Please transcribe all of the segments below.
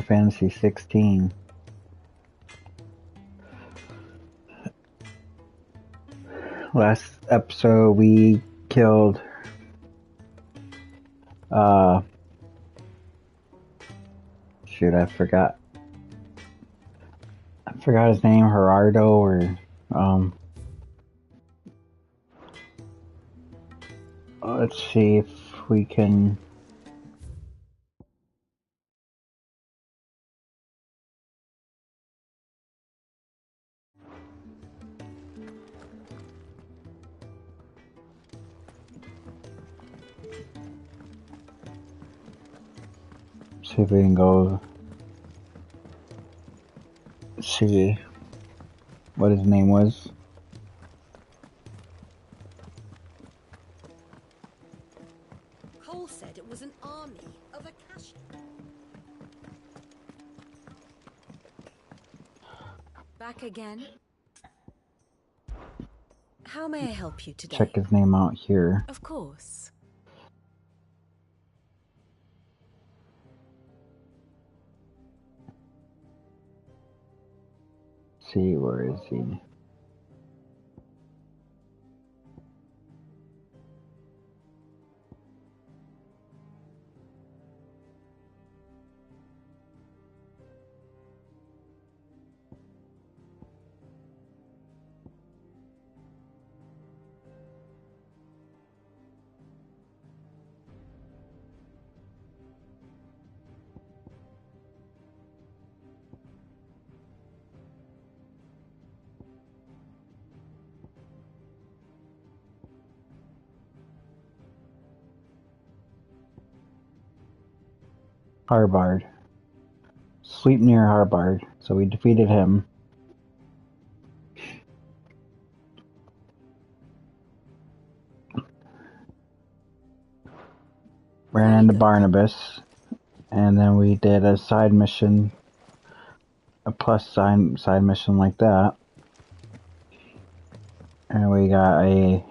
Final Fantasy 16. Last episode we killed shoot, I forgot his name, Gerardo, or let's see if we can go see what his name was. Cole said it was an army of Akashi. Back again? How may I help you today? Check his name out here. Of course. See, where is he? Harbard. Sleep near Harbard. So we defeated him. Ran into Barnabas. And then we did a side mission. A plus side mission like that. And we got a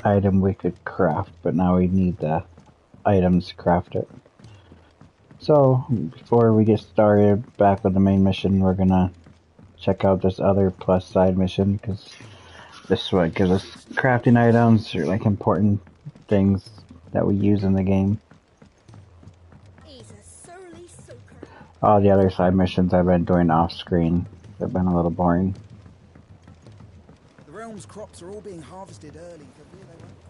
item we could craft. But now we need the items to craft it. So, before we get started back with the main mission, we're gonna check out this other plus side mission, because this is what gives us crafting items, or like important things that we use in the game. All the other side missions I've been doing off screen. They've been a little boring. The realm's crops are all being harvested early for fear they won't grow.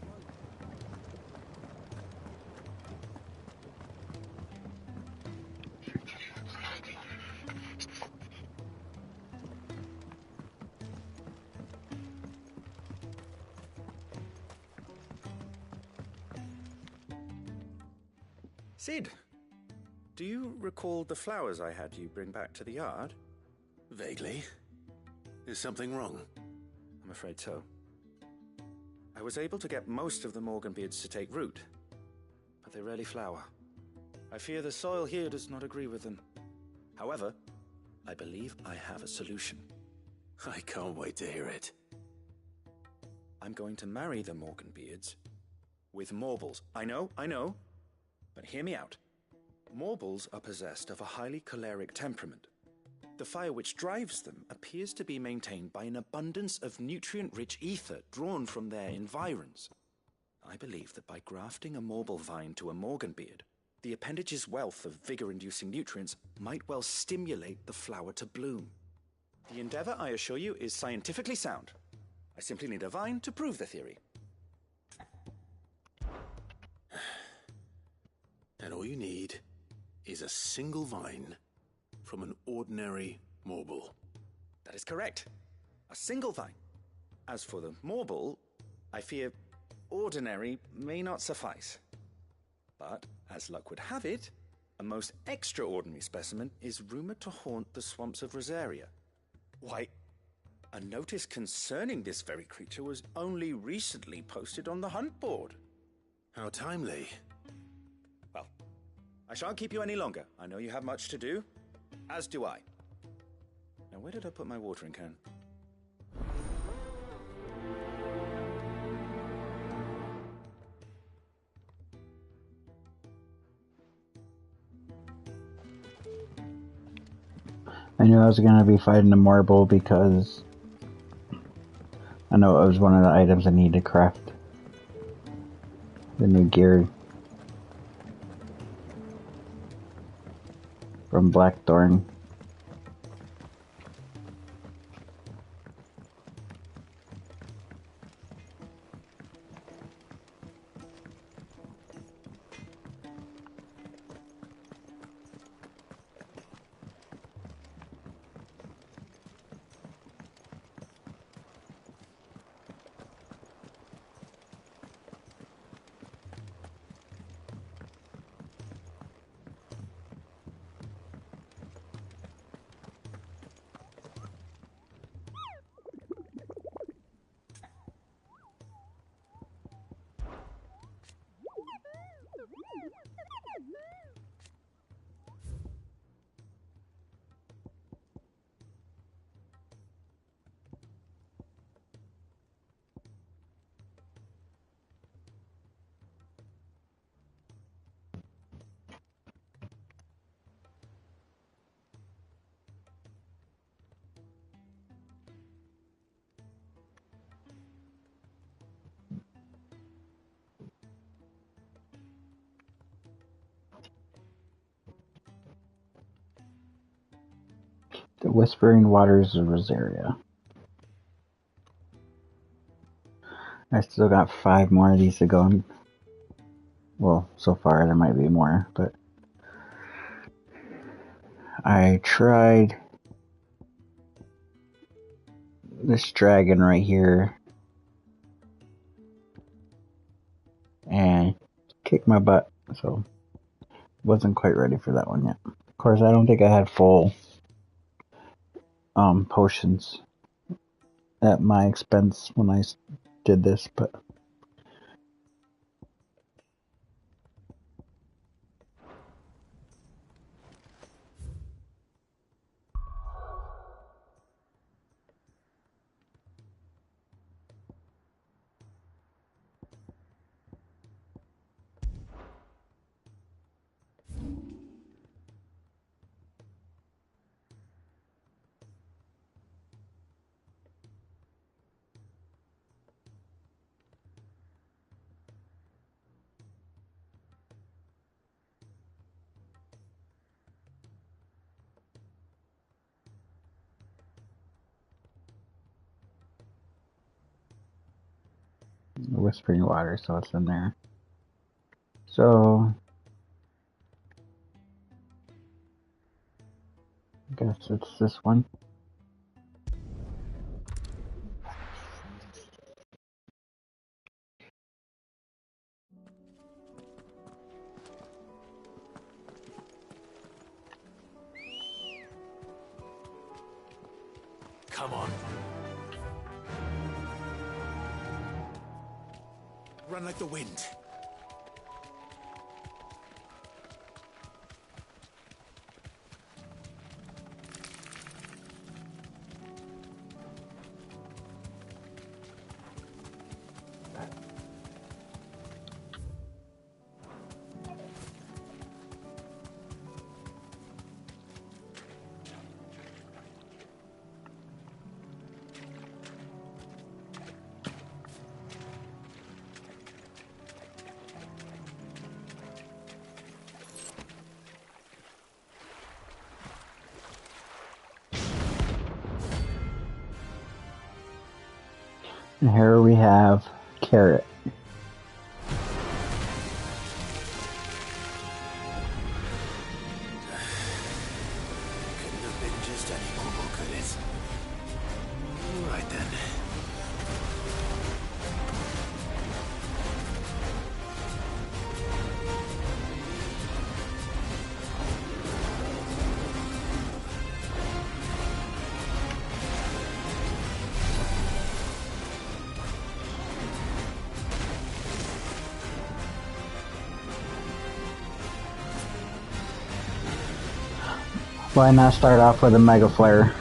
Sid, do you recall the flowers I had you bring back to the yard? Vaguely. Is something wrong? I'm afraid so. I was able to get most of the Morganbeards to take root, but they rarely flower. I fear the soil here does not agree with them. However, I believe I have a solution. I can't wait to hear it. I'm going to marry the Morganbeards with Morbles. I know, but hear me out. Morbles are possessed of a highly choleric temperament. The fire which drives them appears to be maintained by an abundance of nutrient-rich ether drawn from their environs. I believe that by grafting a Morble vine to a Morganbeard, the appendage's wealth of vigor-inducing nutrients might well stimulate the flower to bloom. The endeavor, I assure you, is scientifically sound. I simply need a vine to prove the theory. And all you need is a single vine from an ordinary Morble. That is correct. A single vine. As for the Morble, I fear ordinary may not suffice. But, as luck would have it, a most extraordinary specimen is rumored to haunt the swamps of Rosaria. Why, a notice concerning this very creature was only recently posted on the hunt board. How timely. Well, I shan't keep you any longer. I know you have much to do, as do I. Now, where did I put my watering can? I knew I was going to be fighting the marble because I know it was one of the items I need to craft. The new gear from Blackthorn. The Whispering Waters of Rosaria. I still got 5 more of these to go. Well, so far there might be more, but I tried this dragon right here and kicked my butt, so wasn't quite ready for that one yet. Of course, I don't think I had full potions at my expense when I did this, but the Whispering Water, so it's in there. So I guess it's this one. Come on. Run like the wind. And here we have Carrot. Couldn't have been just any normal, could it? Right then. Why not start off with a Mega Flare?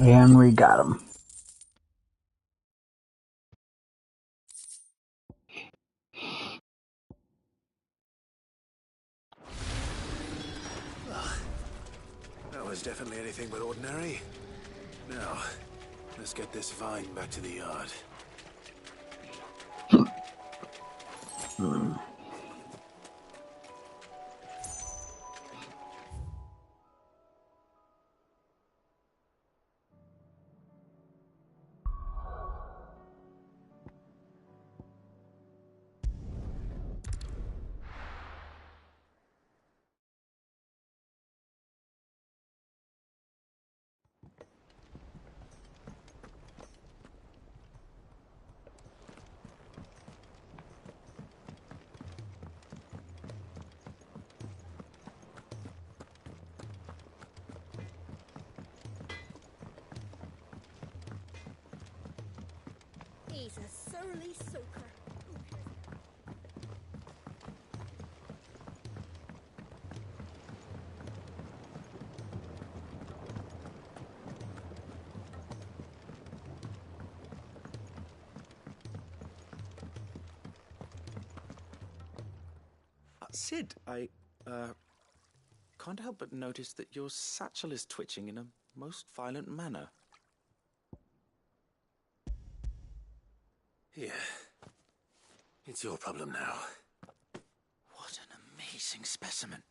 And we got him. is definitely anything but ordinary. Now, let's get this vine back to the yard. He's a surly soaker. Sid, I can't help but notice that your satchel is twitching in a most violent manner. Here. It's your problem now. What an amazing specimen.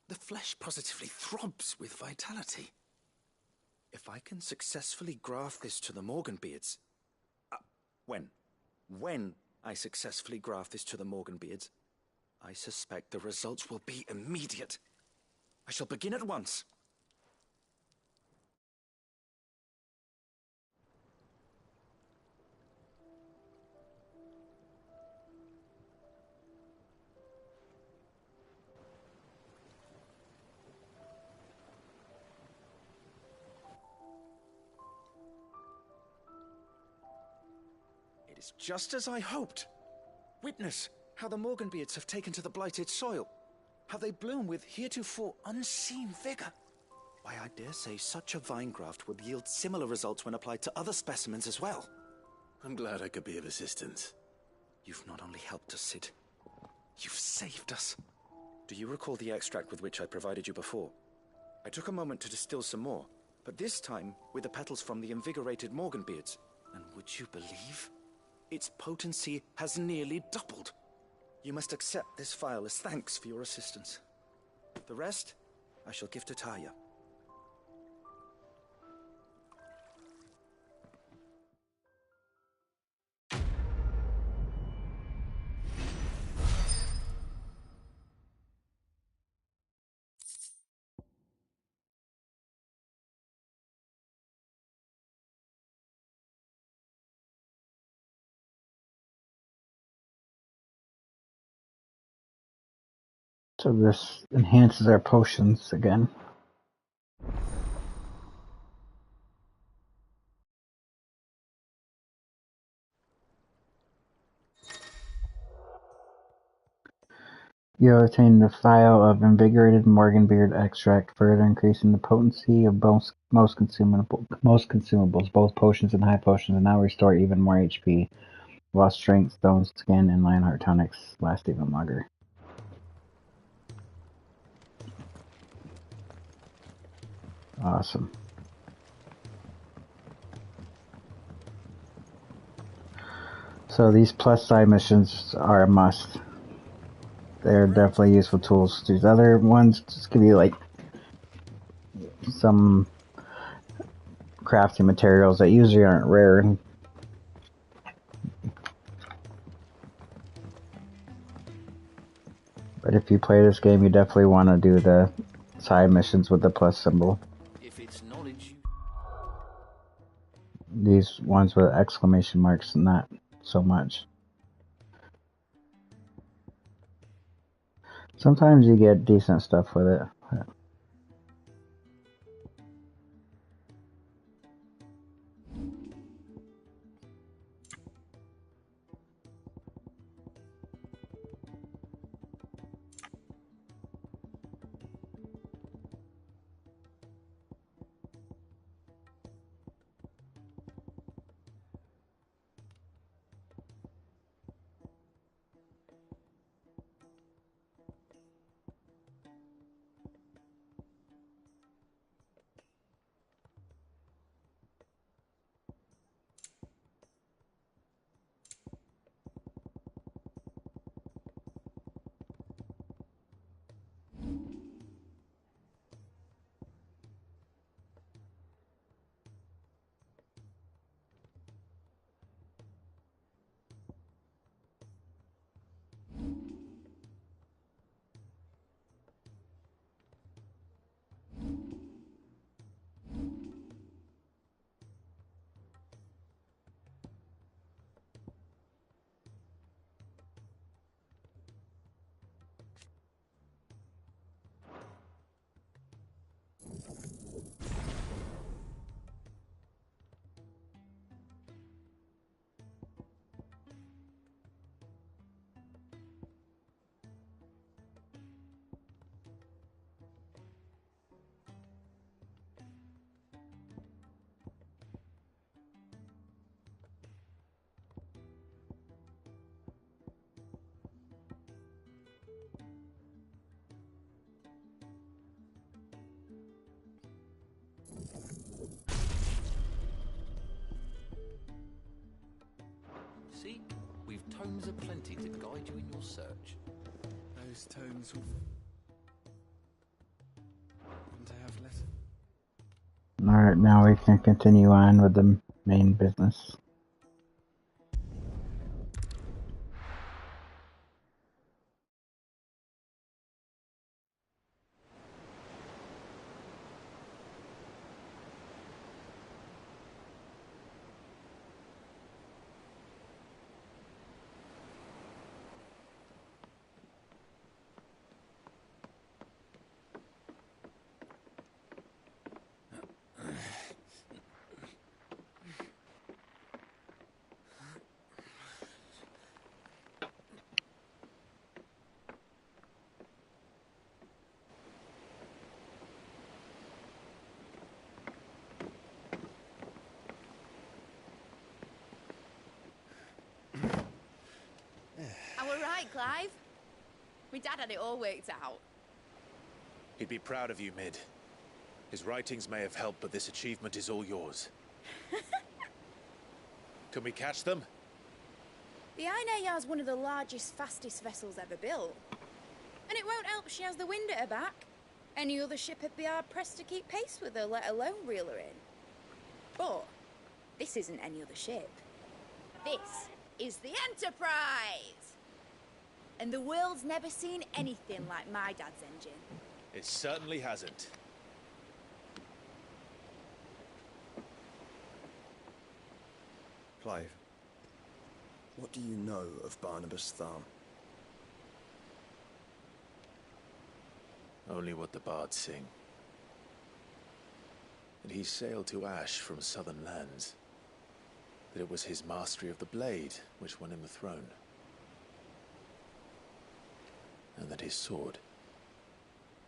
The flesh positively throbs with vitality. If I can successfully graft this to the Morganbeards... When I successfully graft this to the Morganbeards, I suspect the results will be immediate. I shall begin at once. It is just as I hoped. Witness how the Morganbeards have taken to the blighted soil. How they bloom with heretofore unseen vigor. Why, I dare say such a vine graft would yield similar results when applied to other specimens as well. I'm glad I could be of assistance. You've not only helped us, Sid, you've saved us. Do you recall the extract with which I provided you before? I took a moment to distill some more, but this time with the petals from the invigorated Morganbeards. And would you believe? Its potency has nearly doubled. You must accept this vial as thanks for your assistance. The rest, I shall give to Taya. So this enhances our potions again. You obtain the vial of invigorated Morganbeard extract, further increasing the potency of most consumables. Both potions and high potions now restore even more HP, while strength, stone skin, and Lionheart tonics last even longer. Awesome. So these plus side missions are a must. They're definitely useful tools. These other ones just give you like some crafting materials that usually aren't rare. But if you play this game, you definitely want to do the side missions with the plus symbol. If it's knowledge, These ones with exclamation marks, not so much. Sometimes you get decent stuff with it. tomes aplenty to guide you in your search. Those tomes will want to have less. Alright, now we can continue on with the main business. I were right, Clive. My dad had it all worked out. He'd be proud of you, Mid. His writings may have helped, but this achievement is all yours. Can we catch them? The Ainayar's one of the largest, fastest vessels ever built. And it won't help she has the wind at her back. Any other ship would be hard-pressed to keep pace with her, let alone reel her in. But this isn't any other ship. This is the Enterprise! And the world's never seen anything like my dad's engine. It certainly hasn't. Clive, what do you know of Barnabas Tharm? Only what the bards sing. That he sailed to Ash from southern lands. That it was his mastery of the blade which won him the throne. And that his sword,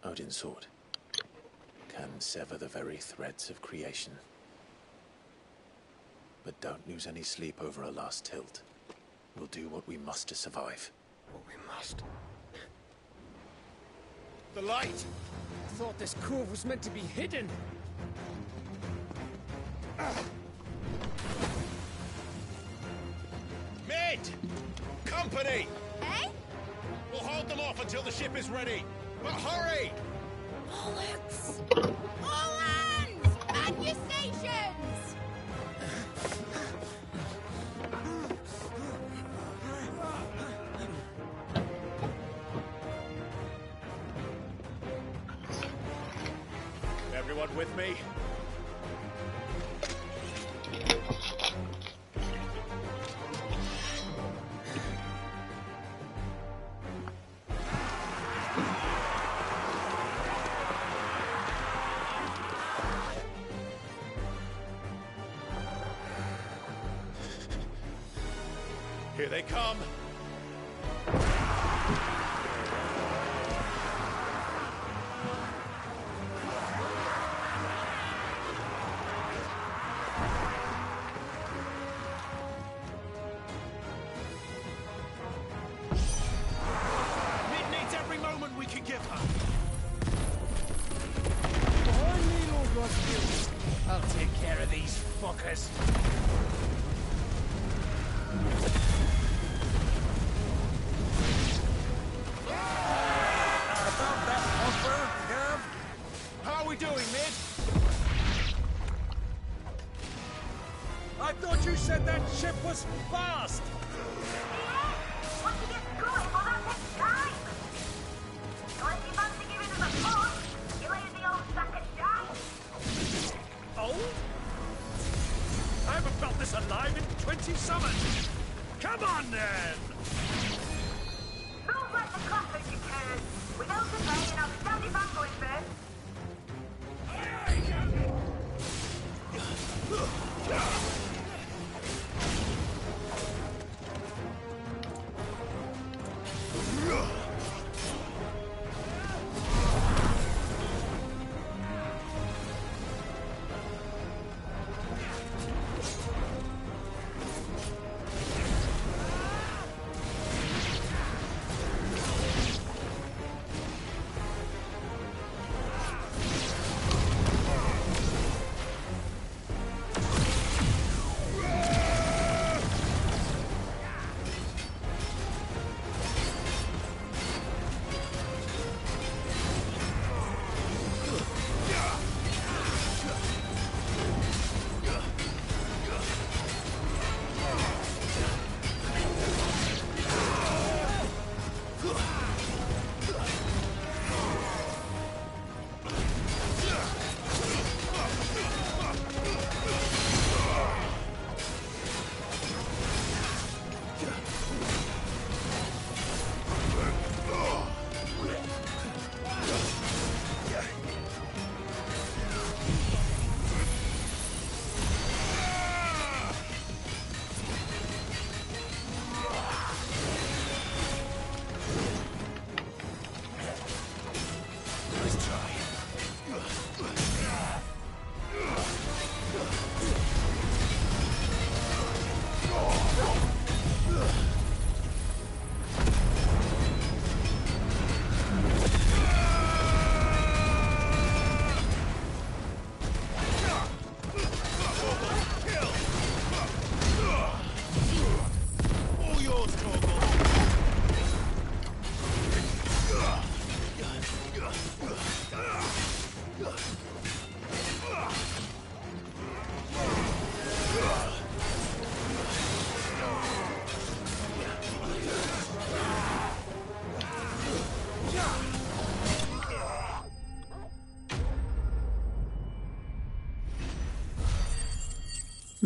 Odin's sword, can sever the very threads of creation. But don't lose any sleep over a last tilt. We'll do what we must to survive. What we must. The light! I thought this cove was meant to be hidden. Mid! Company! Eh? We'll hold them off until the ship is ready. But hurry! Bollocks! All hands! Man your stations! Everyone with me? Here they come! Mid needs every moment we can give her! Behind me, Lord Rossfield. I'll take care of these fuckers. About that offer, Gav? How are we doing, Mid? I thought you said that ship was fast! Want to get going for that next time? Unless you fancy giving us a push, you lazy old sack of shite. Old? I haven't felt this alive in 20 summers! Come on, then! Move like the clappers, you turd. Without the plane, and I'll be standing back going first.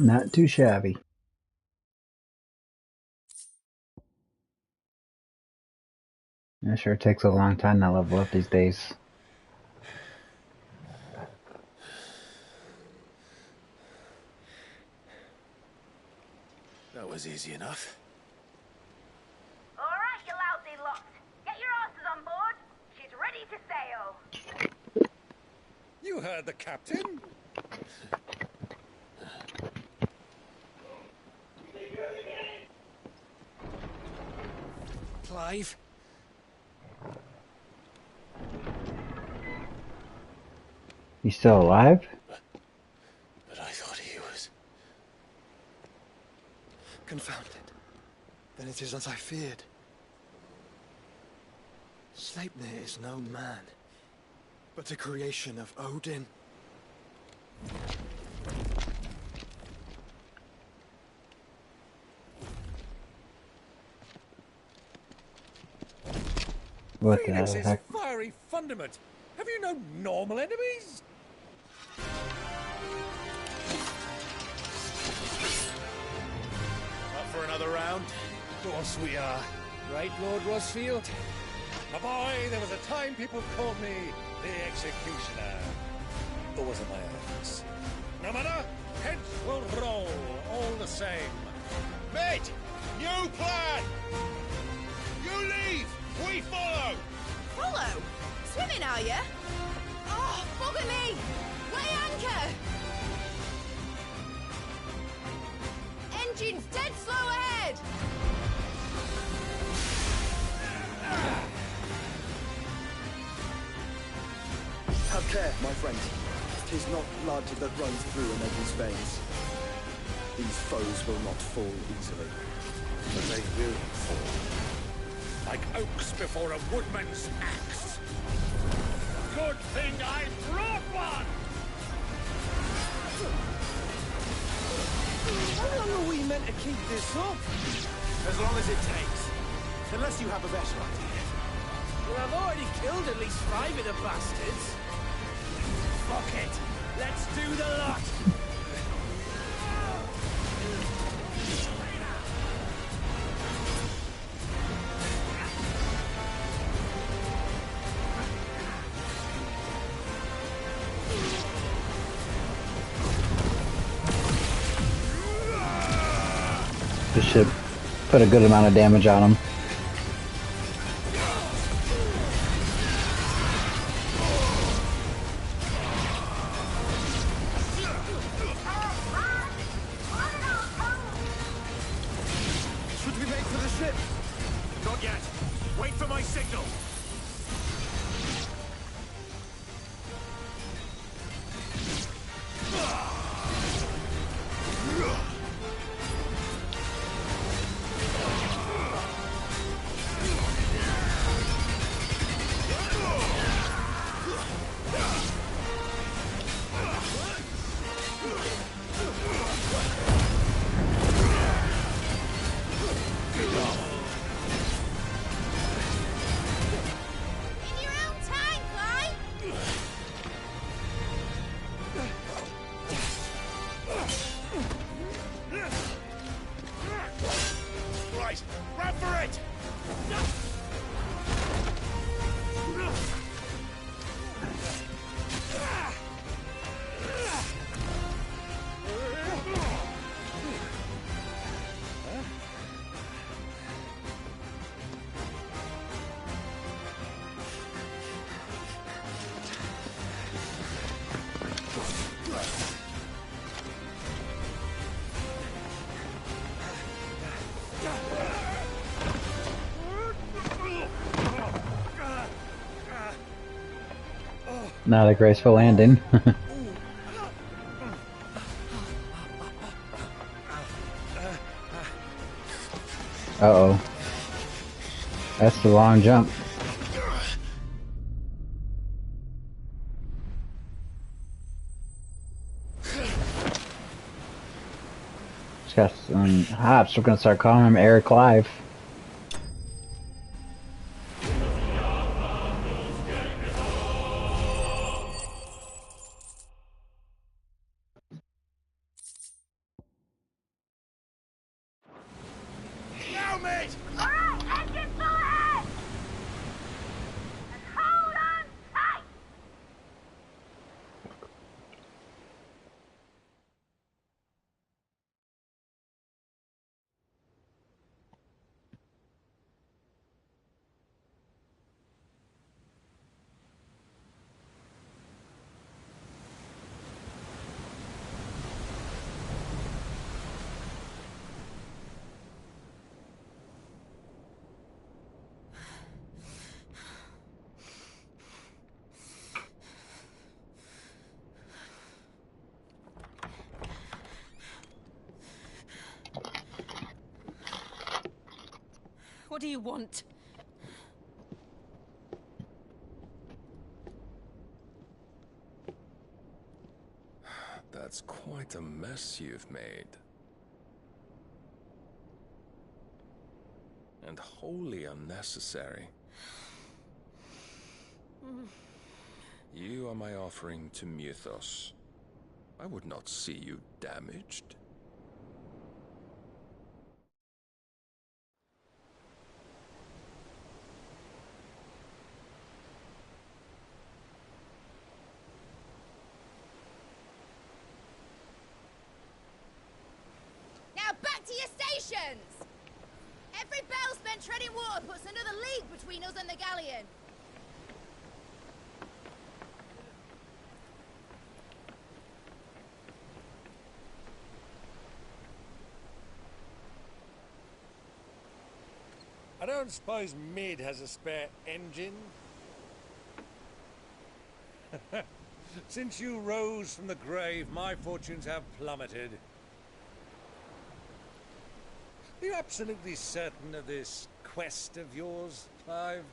Not too shabby. It sure takes a long time to level up these days. That was easy enough. Alright, you lousy lot. Get your asses on board. She's ready to sail. You heard the captain. Clive? You still alive? But I thought he was... Confounded. Then it is as I feared. Sleipnir is no man, but a creation of Odin. What the Phoenix's heck? fiery fundament. Have you no normal enemies? Up for another round? Of course we are. Right, Lord Rossfield? My boy, there was a time people called me the Executioner. Or was it my ex? No matter, heads will roll all the same. Mate! New plan! You leave! We follow! Follow? Swimming, are you? Oh, bugger me! Weigh anchor! Engine's dead slow ahead! Have care, my friend. 'Tis not blood that runs through a Negi's veins. These foes will not fall easily. But they will fall. Like oaks before a woodman's axe. Good thing I brought one! How long are we meant to keep this up? As long as it takes. Unless you have a better idea. Well, I've already killed at least 5 of the bastards. Fuck it. Let's do the lot. This should put a good amount of damage on him. Should we make for the ship? Not yet. Wait for my signal. In your own time, Clyde! Right, run for it! Not a graceful landing. Uh-oh. That's the long jump. Just got some hops. We're gonna start calling him Eric Clive. on, mate! Alright, engine full ahead! And hold on tight! What do you want? That's quite a mess you've made. And wholly unnecessary. You are my offering to Mythos. I would not see you damaged. Now back to your stations! Every bell spent treading water puts another league between us and the galleon. I don't suppose Mid has a spare engine? Since you rose from the grave, my fortunes have plummeted. Are you absolutely certain of this quest of yours, Clive?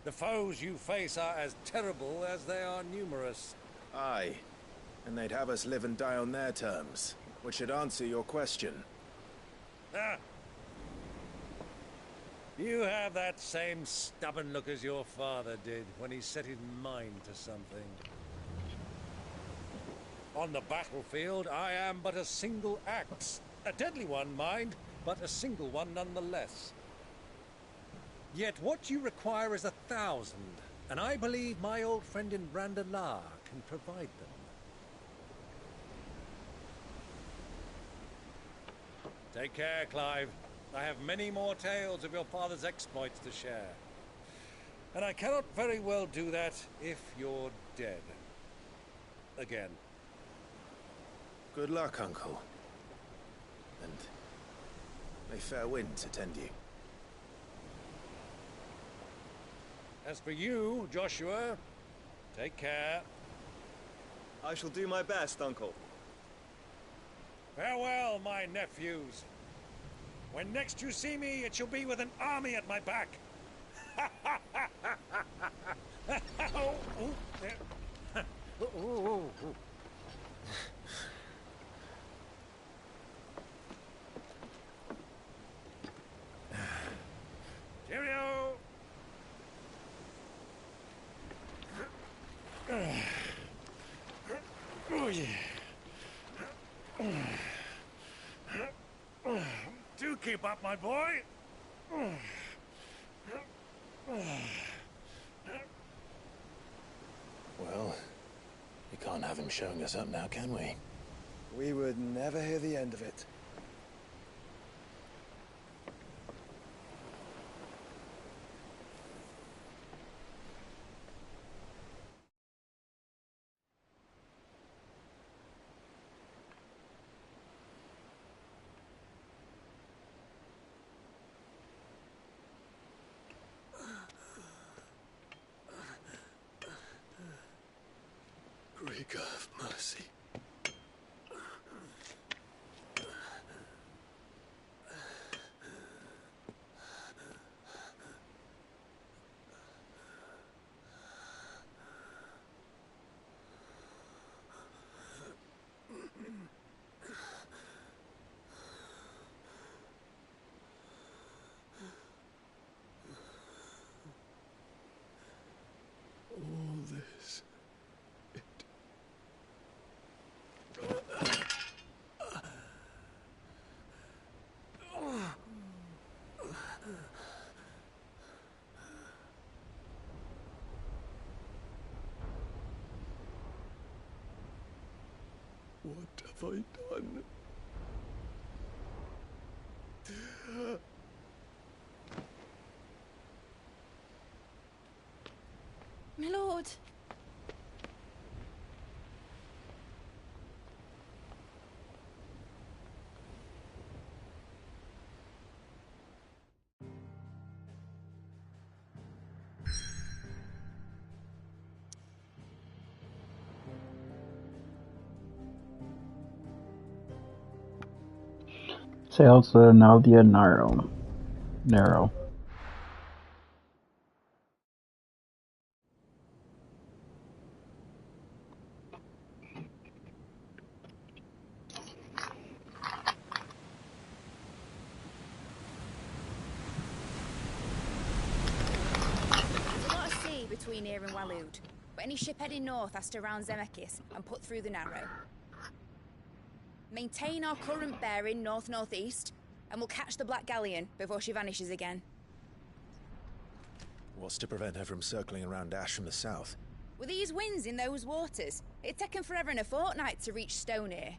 The foes you face are as terrible as they are numerous. Aye. And they'd have us live and die on their terms, which should answer your question. Ah! You have that same stubborn look as your father did when he set his mind to something. On the battlefield, I am but a single axe. A deadly one, mind, but a single one nonetheless. Yet what you require is 1,000, and I believe my old friend in Brandalar can provide them. Take care, Clive. I have many more tales of your father's exploits to share. And I cannot very well do that if you're dead. Again. Good luck, Uncle. And may fair winds attend you. As for you, Joshua, take care. I shall do my best, Uncle. Farewell, my nephews. When next you see me, it shall be with an army at my back. Oh, oh, there. Oh, oh, oh. Cheerio! Oh, yeah. Do keep up, my boy. Well, we can't have him showing us up now, can we? We would never hear the end of it. Greek of mercy. All this, What have I done? My lord. Sails to Nadia Narrow. There's a lot of sea between here and Waloed, but any ship heading north has to round Zemeckis and put through the Narrow. Maintain our current bearing north-northeast, and we'll catch the Black Galleon before she vanishes again. What's to prevent her from circling around Ash from the south? With these winds in those waters, it'd taken forever and a fortnight to reach Stonehere.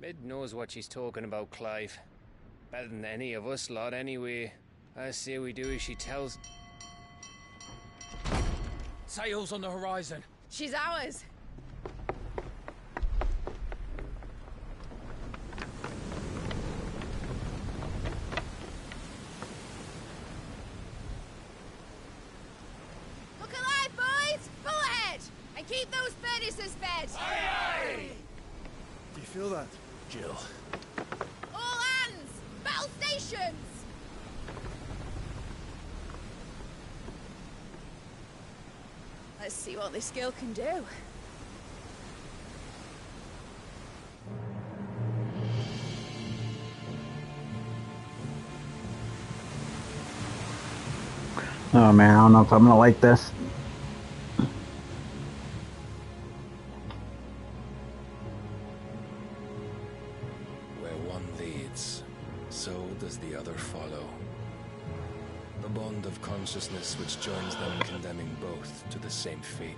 Mid knows what she's talking about, Clive. Better than any of us lot, anyway. I say we do as she tells. Sails on the horizon. She's ours. Look alive, boys! Pull ahead! And keep those furnaces fed! Aye, aye! Do you feel that? Jill. All hands! Battle stations! Let's see what this girl can do. Oh man, I don't know if I'm gonna like this. Where one leads, so does the other follow. The bond of consciousness which joins them condemning both to the same fate.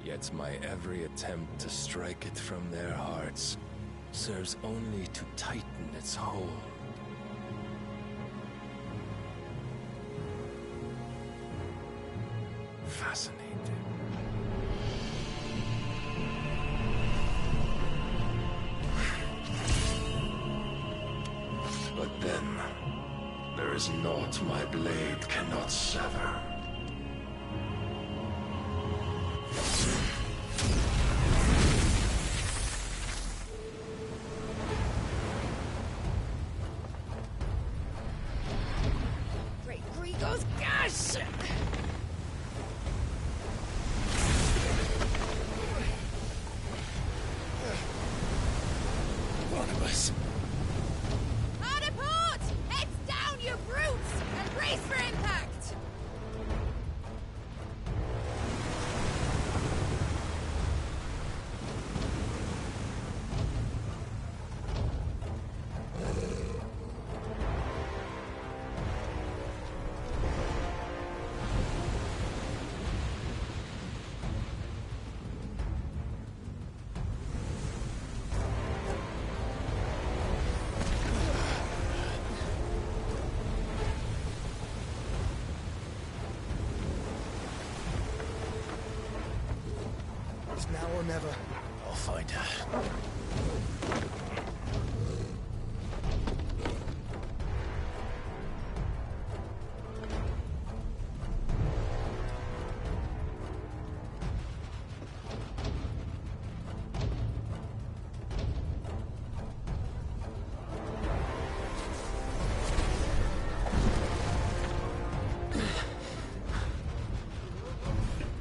Yet my every attempt to strike it from their hearts serves only to tighten its hold. Fascinating. But then, there is naught my blade cannot sever. Great Grigos, gosh! Barnabas. Hard port! Heads down, you brutes! And brace for impact! It's now or never. I'll find her.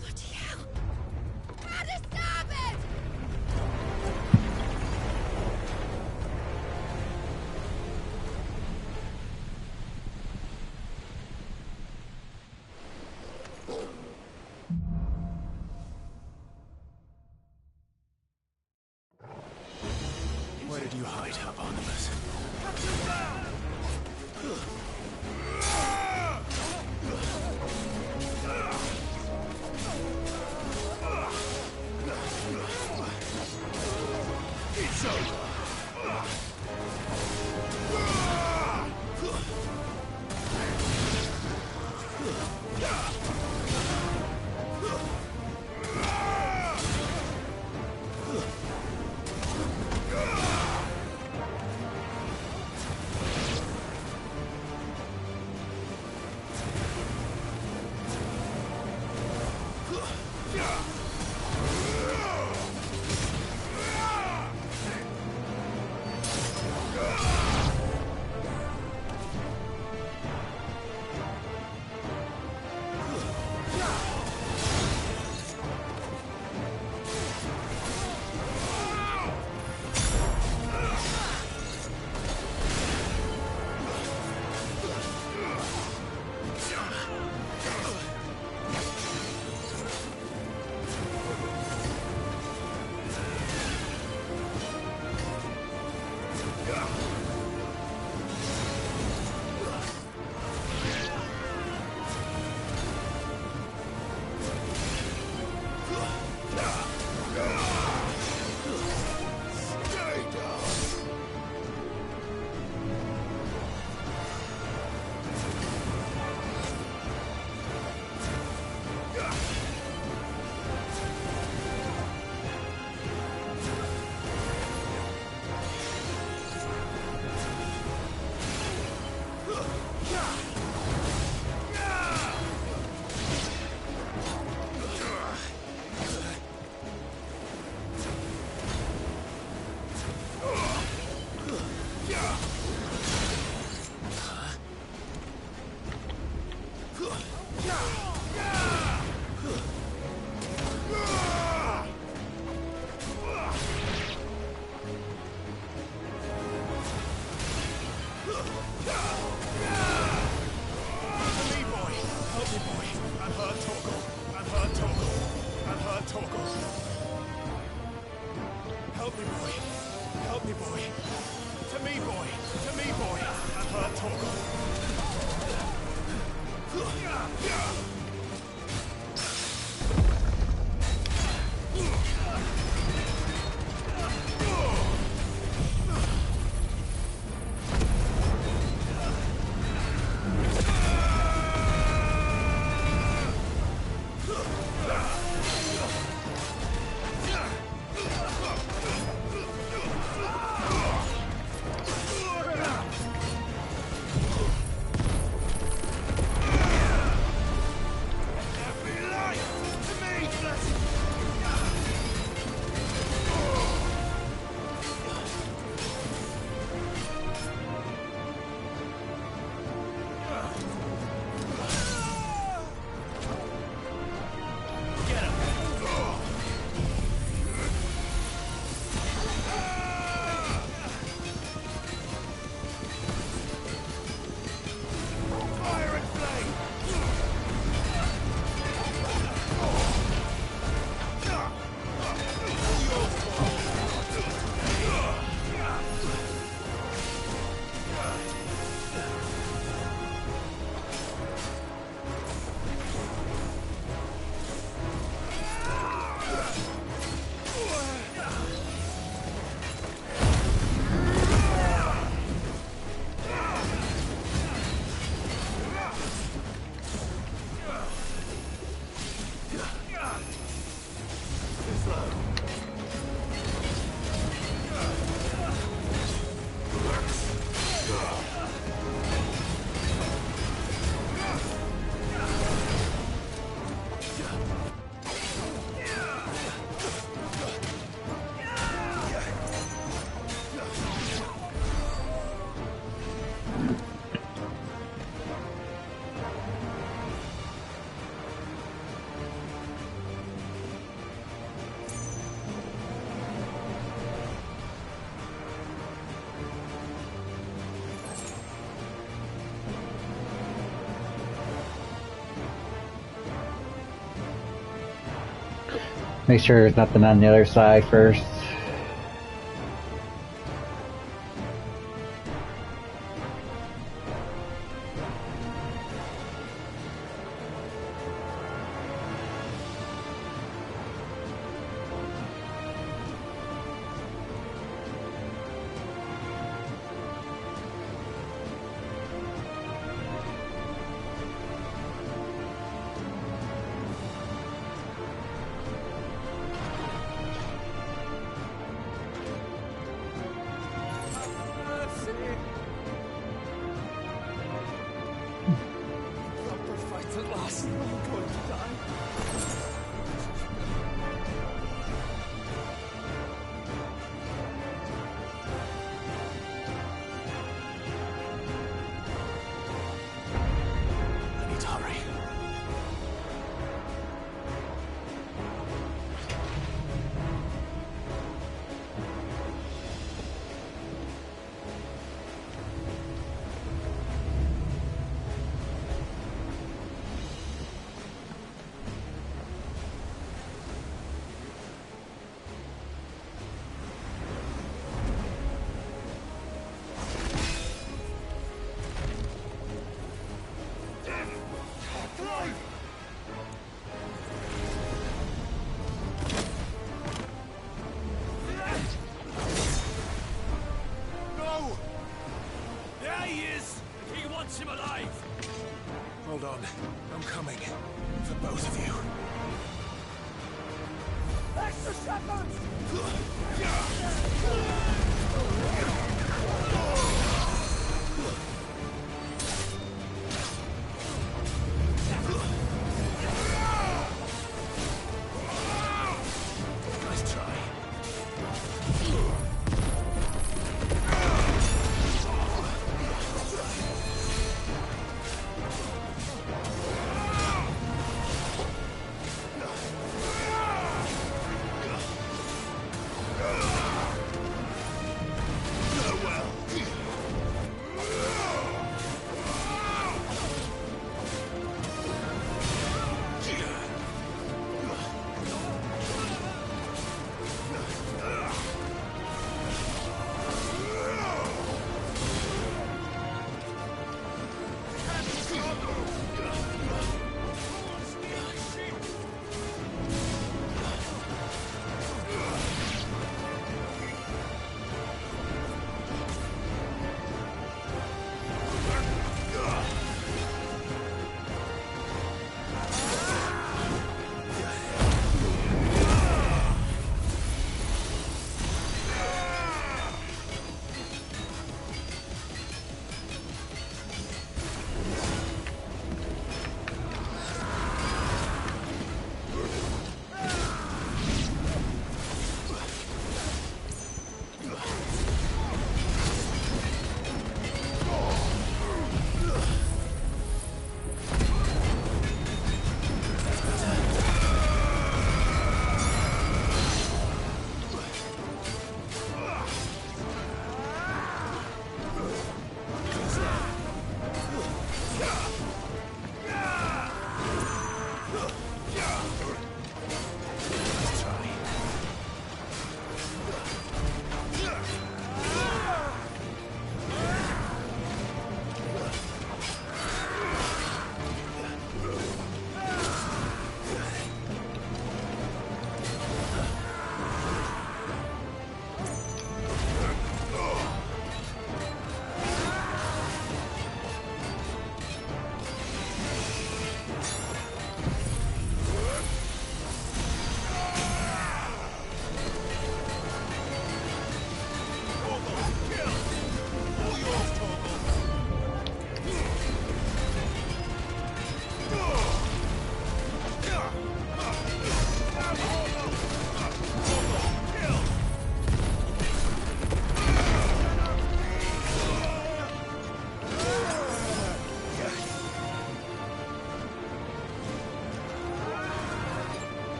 Bloody hell! At the starboard! Where did you hide her, Barnabas? Help me, boy. Help me, boy. To me, boy. To me, boy. I've heard talk of Make sure there's nothing on the other side first.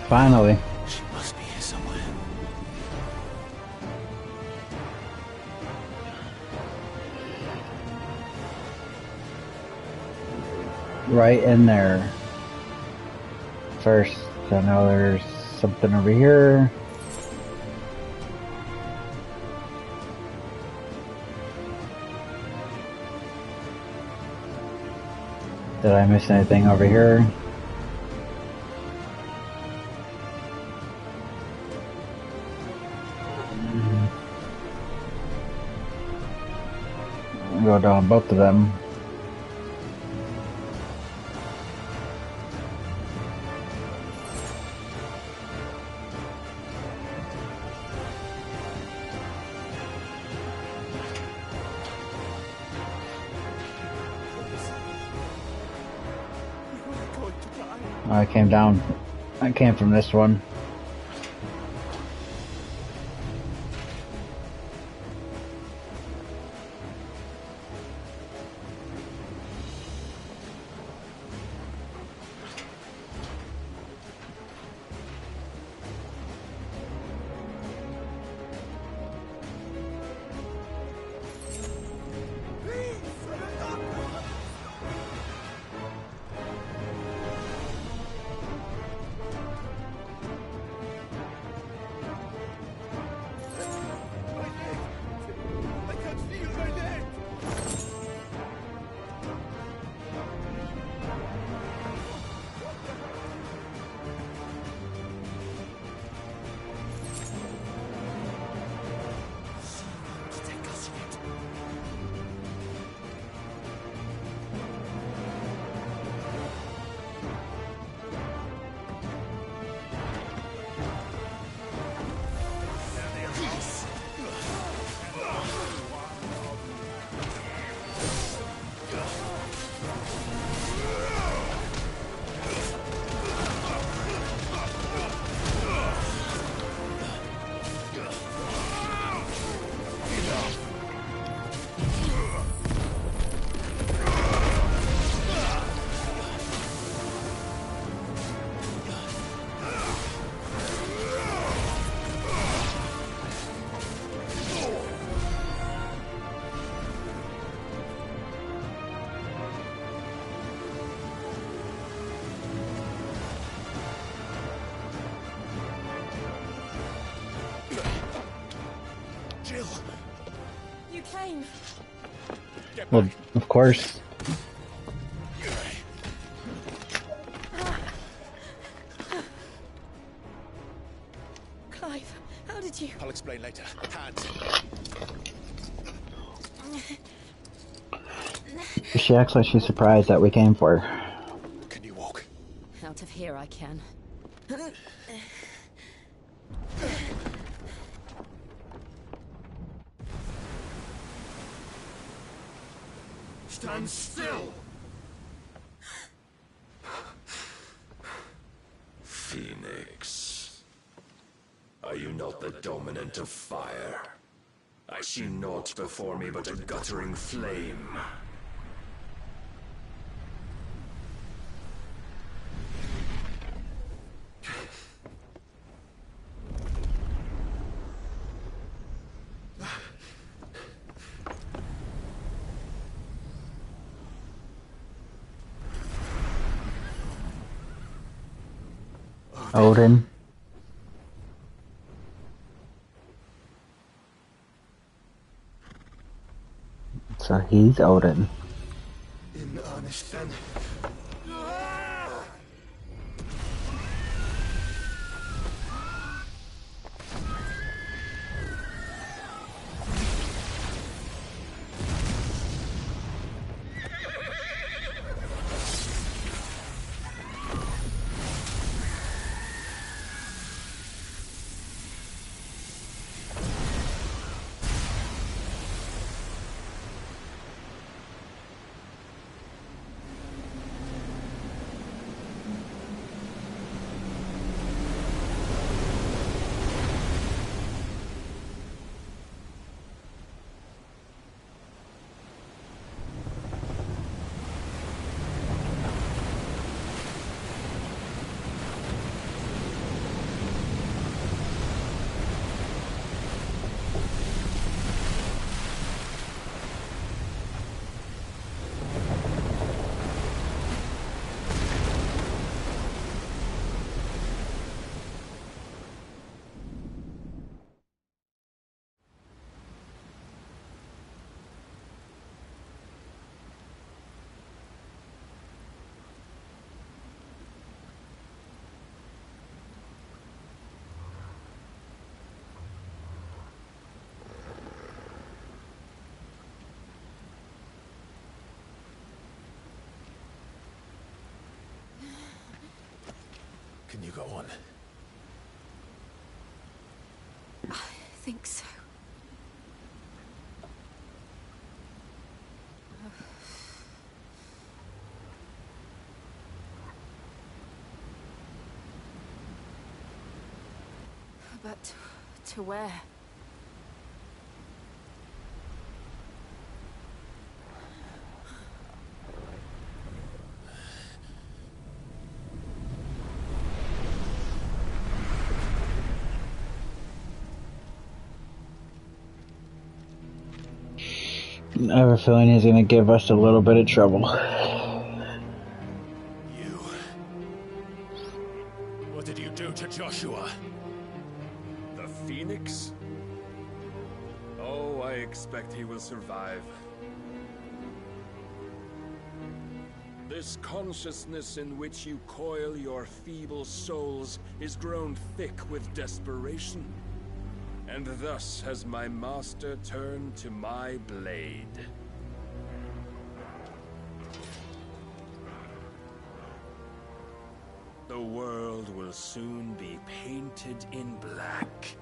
Finally. She must be here somewhere. Right in there. First, I know there's something over here. Did I miss anything over here? Go down both of them. I came down. I came from this one. You came. Well, of course. Clive, how did you... I'll explain later. Hands. She acts like she's surprised that we came for her. Can you walk? Out of here I can. Stand still! Phoenix, are you not the dominant of fire? I see naught before me but a guttering flame. Odin. So he's Odin. In earnest then. Can you go on? I think so. But to where? I have a feeling he's gonna give us a little bit of trouble. You... What did you do to Joshua? The Phoenix? Oh, I expect he will survive. This consciousness in which you coil your feeble souls is grown thick with desperation. And thus has my master turned to my blade. The world will soon be painted in black.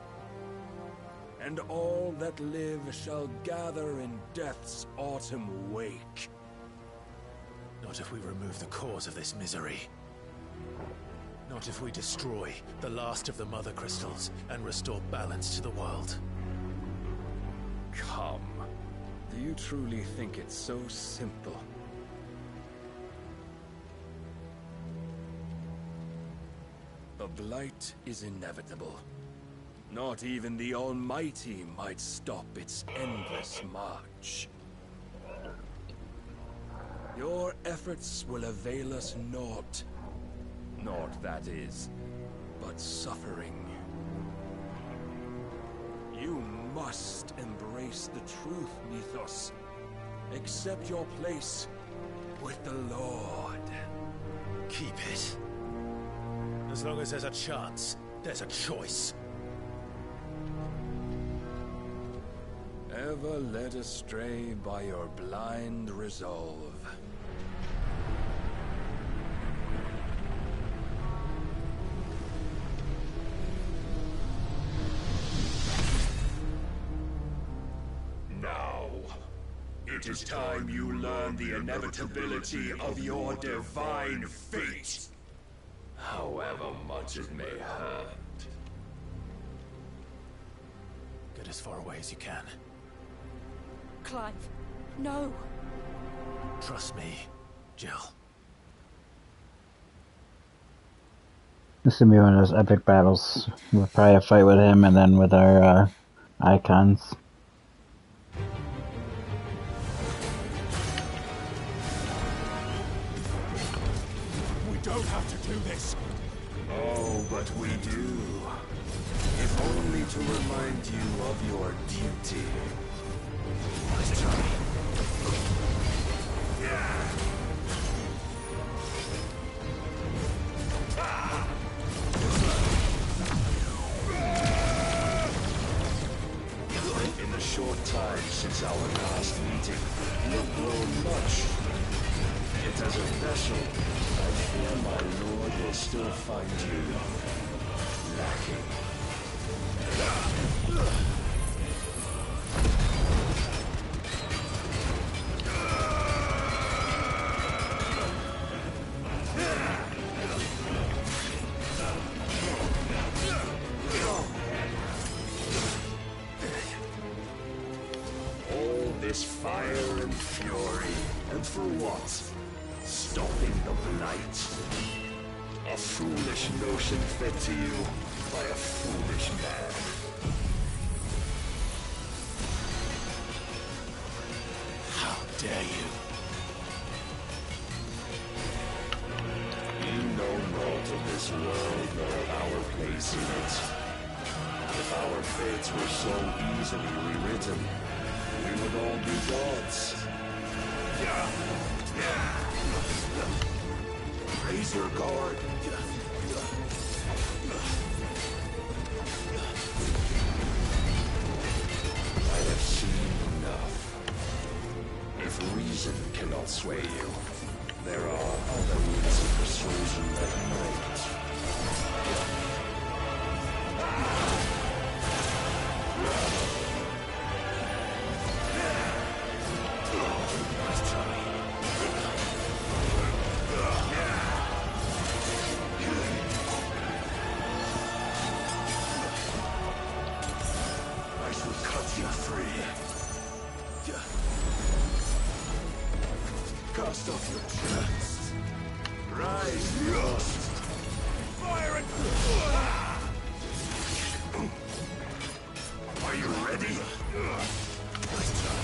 And all that live shall gather in death's autumn wake. Not if we remove the cause of this misery. Not if we destroy the last of the Mother Crystals and restore balance to the world. Come. Do you truly think it's so simple? The blight is inevitable. Not even the Almighty might stop its endless march. Your efforts will avail us naught. Naught, that is, but suffering. You must embrace the truth, Mythos. Accept your place with the Lord. Keep it. As long as there's a chance, there's a choice. Ever led astray by your blind resolve. Now, it is time you learn the inevitability of your divine fate, however much it may hurt. Get as far away as you can. Clive, no. Trust me, Jill. This is gonna be one of those epic battles. We'll probably fight with him and then with our icons. We don't have to do this. Oh, but we do. If only to remind you of your duty. Let's try. In the short time since our last meeting, you've grown much. Yet as a vessel, I fear my lord will still find you lacking. All this fire and fury, and for what? Stopping the blight. A foolish notion fed to you by a foolish man. How dare you? You know naught of this world nor our place in it. If our fates were so easily rewritten, we would all be gods. Raise your guard. I have seen enough. If reason cannot sway you, there are other means of persuasion that might. Cast off your chest. Rise, Yost. Fire it! Are you ready? Nice try.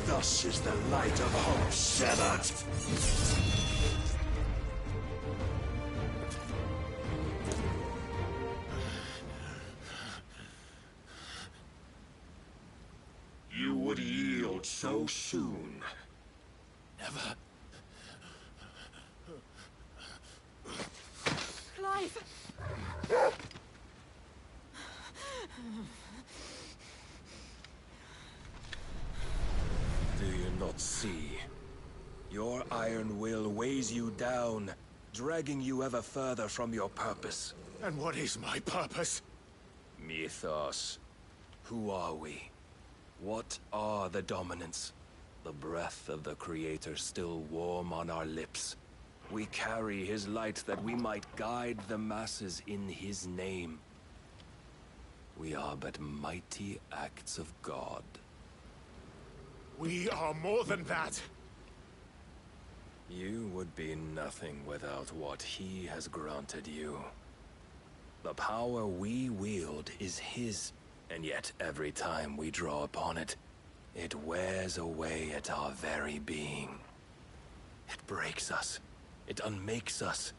Thus is the light of hope severed. You would yield so soon. Never. Clive! Do you not see? Your iron will weighs you down, dragging you ever further from your purpose. And what is my purpose? Mythos. Who are we? What are the dominants? The breath of the Creator still warm on our lips. We carry his light that we might guide the masses in his name. We are but mighty acts of God. We are more than that. You would be nothing without what he has granted you. The power we wield is his, and yet every time we draw upon it, it wears away at our very being. It breaks us. It unmakes us,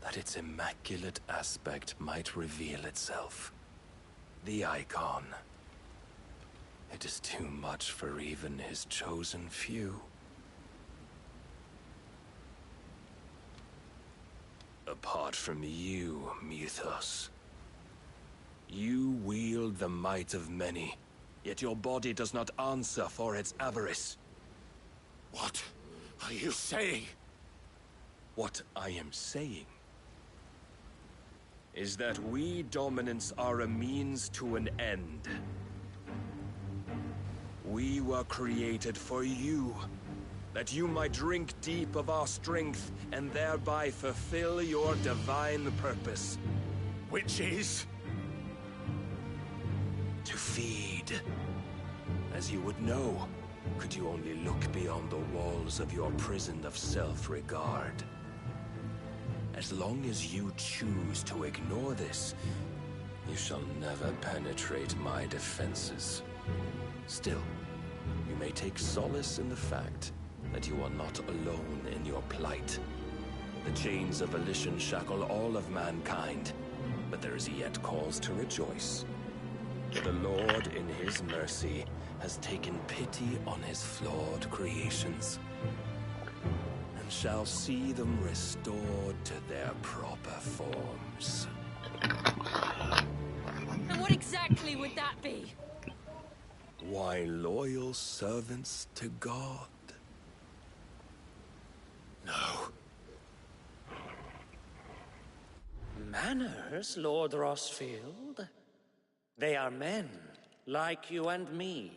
that its immaculate aspect might reveal itself. The icon. It is too much for even his chosen few. Apart from you, Mythos, you wield the might of many, yet your body does not answer for its avarice. What are you saying? What I am saying is that we dominants are a means to an end. We were created for you, that you might drink deep of our strength and thereby fulfill your divine purpose. Which is? To feed. As you would know, could you only look beyond the walls of your prison of self-regard. As long as you choose to ignore this, you shall never penetrate my defenses. Still, you may take solace in the fact that you are not alone in your plight. The chains of volition shackle all of mankind, but there is yet cause to rejoice. The Lord, in his mercy, has taken pity on his flawed creations, and shall see them restored to their proper forms. And what exactly would that be? Why, loyal servants to God. No. Manners, Lord Rossfield? They are men, like you and me.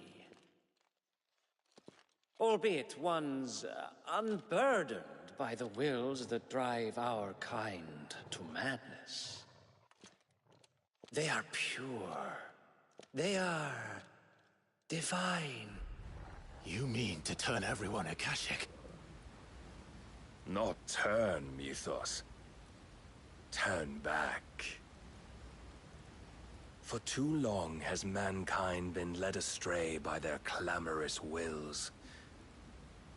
Albeit ones unburdened by the wills that drive our kind to madness. They are pure. They are divine. You mean to turn everyone Akashic? Not turn, Mythos. Turn back. For too long has mankind been led astray by their clamorous wills.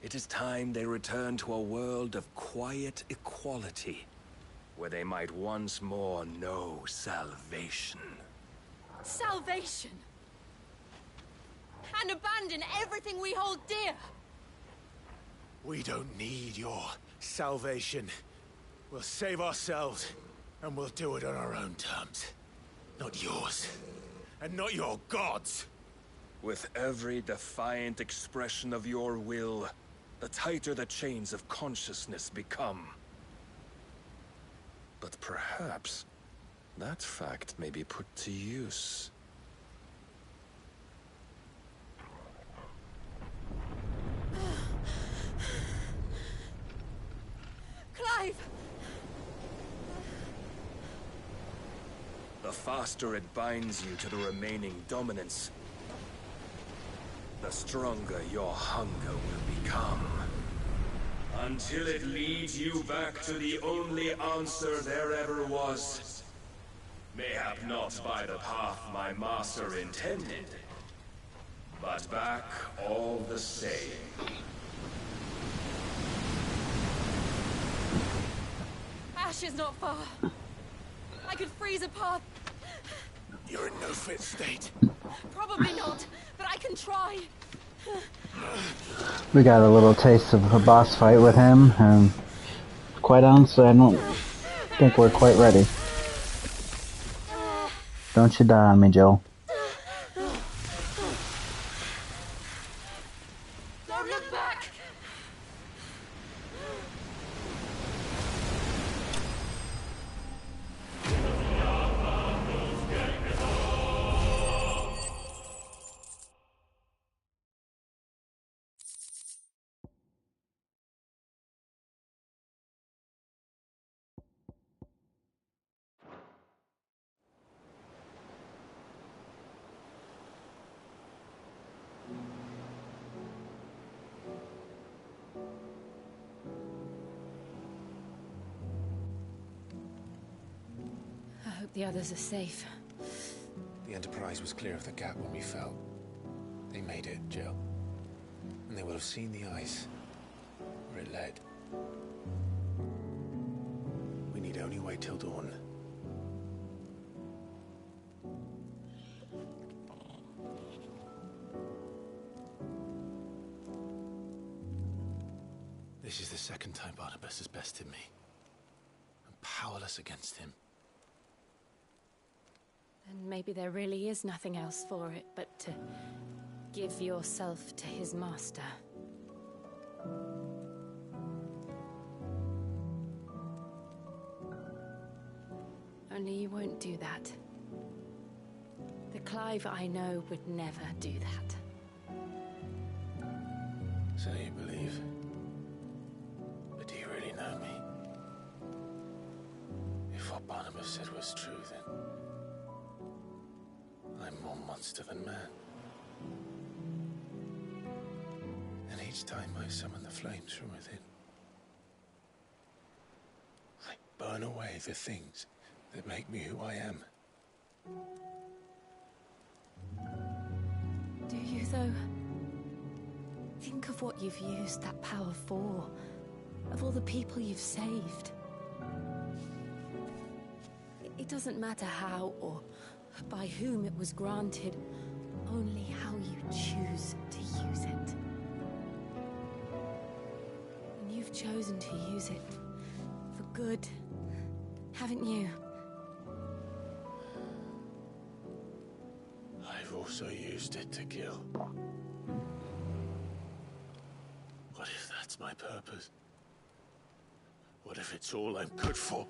It is time they return to a world of quiet equality, where they might once more know salvation. Salvation! And abandon everything we hold dear! We don't need your salvation. We'll save ourselves, and we'll do it on our own terms. Not yours. And not your gods! With every defiant expression of your will, the tighter the chains of consciousness become. But perhaps that fact may be put to use. Clive! The faster it binds you to the remaining dominance, the stronger your hunger will become. Until it leads you back to the only answer there ever was. Mayhap not by the path my master intended, but back all the same. Ash is not far. I could freeze a path. You're in no fit state. Probably not, but I can try. We got a little taste of a boss fight with him, and quite honestly, I don't think we're quite ready. Don't you die on me, Jill. Don't look back! I hope the others are safe. The Enterprise was clear of the gap when we fell. They made it, Jill. And they will have seen the ice where it led. We need only wait till dawn. This is the second time Barnabas has bested me. I'm powerless against him. And maybe there really is nothing else for it but to give yourself to his master. Only you won't do that. The Clive I know would never do that. So you believe? But do you really know me? If what Barnabas said was true, then I'm more monster than man. And each time I summon the flames from within, I burn away the things that make me who I am. Do you, though? Think of what you've used that power for, of all the people you've saved. It doesn't matter how or by whom it was granted, only how you choose to use it. And you've chosen to use it for good, haven't you? I've also used it to kill. What if that's my purpose? What if it's all I'm good for?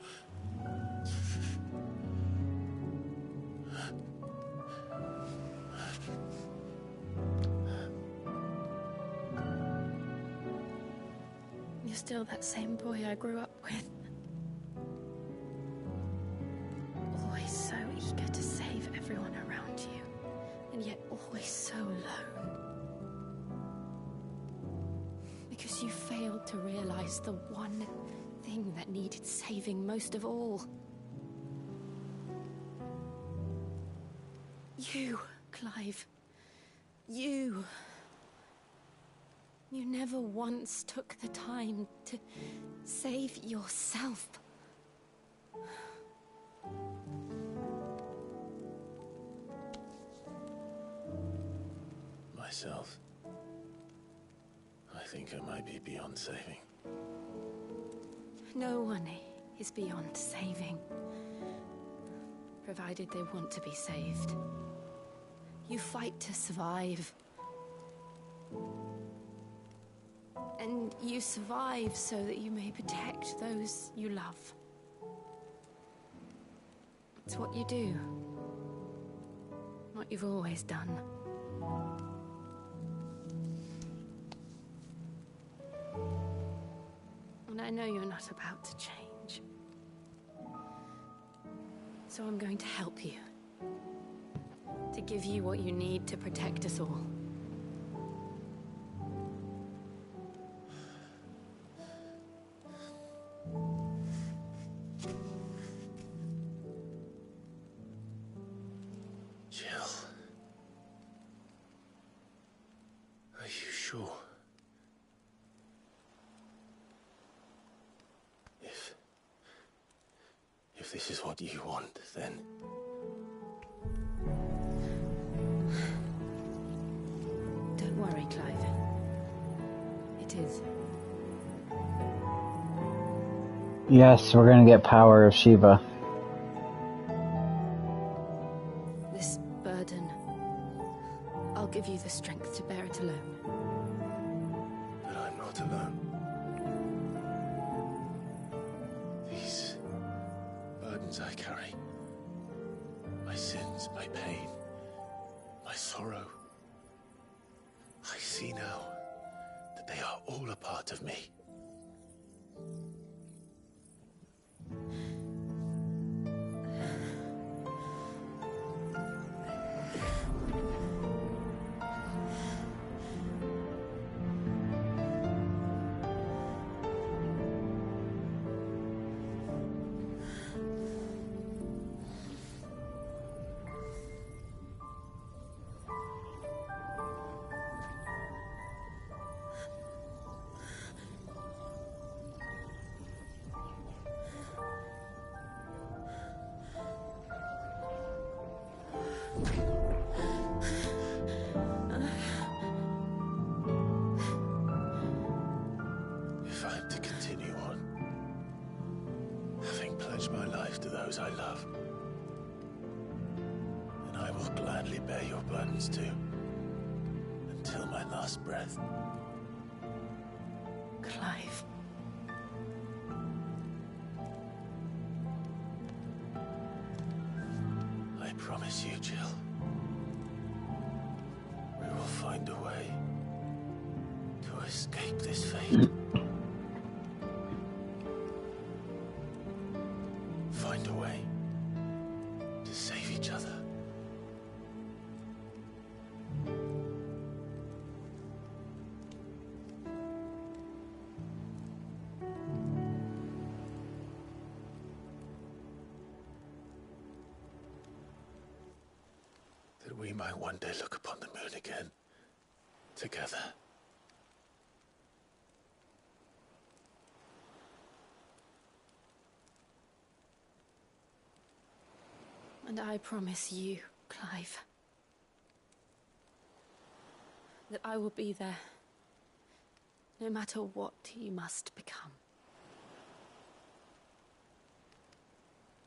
You're still that same boy I grew up with. Always so eager to save everyone around you, and yet always so alone. Because you failed to realize the one thing that needed saving most of all. You, Clive. You. You never once took the time to save yourself. Myself. I think I might be beyond saving. No one is beyond saving. Provided they want to be saved. You fight to survive. And you survive so that you may protect those you love. It's what you do. What you've always done. And I know you're not about to change. So I'm going to help you. To give you what you need to protect us all. Jill. Are you sure? If this is what you want, then... Don't worry, Clive. It is. Yes, we're gonna get power of Shiva. This burden, I'll give you the strength to bear it alone. But I'm not alone. These burdens I carry, my sins, my pain, my sorrow, I see now that they are all a part of me. If I'm to continue on, having pledged my life to those I love, then I will gladly bear your burdens too, until my last breath. Clive. I promise you, Jill, we will find a way to escape this fate. Find a way to save each other. That we might one day look upon the moon again, together. And I promise you, Clive, that I will be there, no matter what you must become.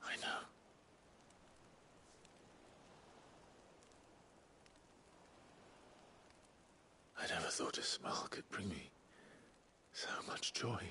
I know. I never thought a smile could bring me so much joy.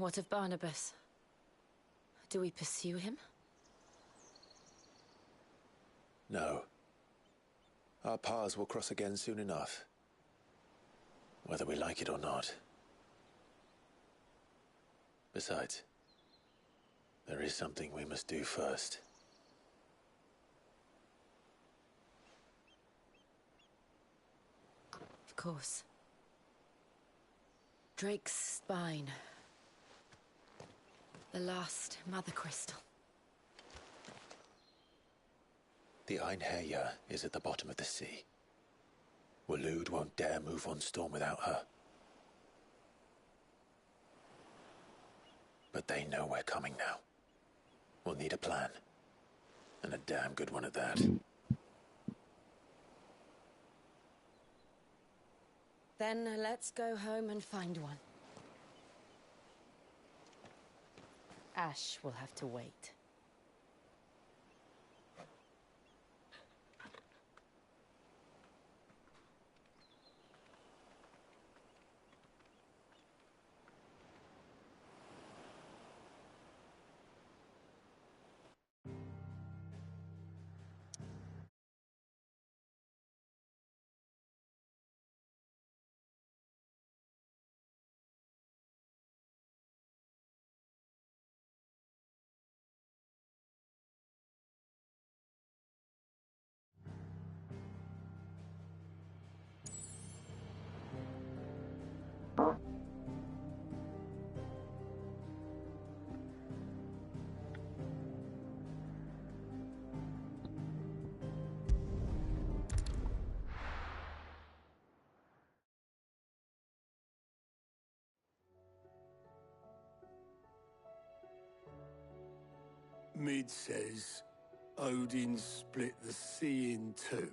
What of Barnabas? Do we pursue him? No. Our paths will cross again soon enough. Whether we like it or not. Besides, there is something we must do first. Of course. Drake's spine. The last Mother Crystal. The Einherja is at the bottom of the sea. Waloed won't dare move on Storm without her. But they know we're coming now. We'll need a plan. And a damn good one at that. Then let's go home and find one. Ash will have to wait. Mid says Odin split the sea in two.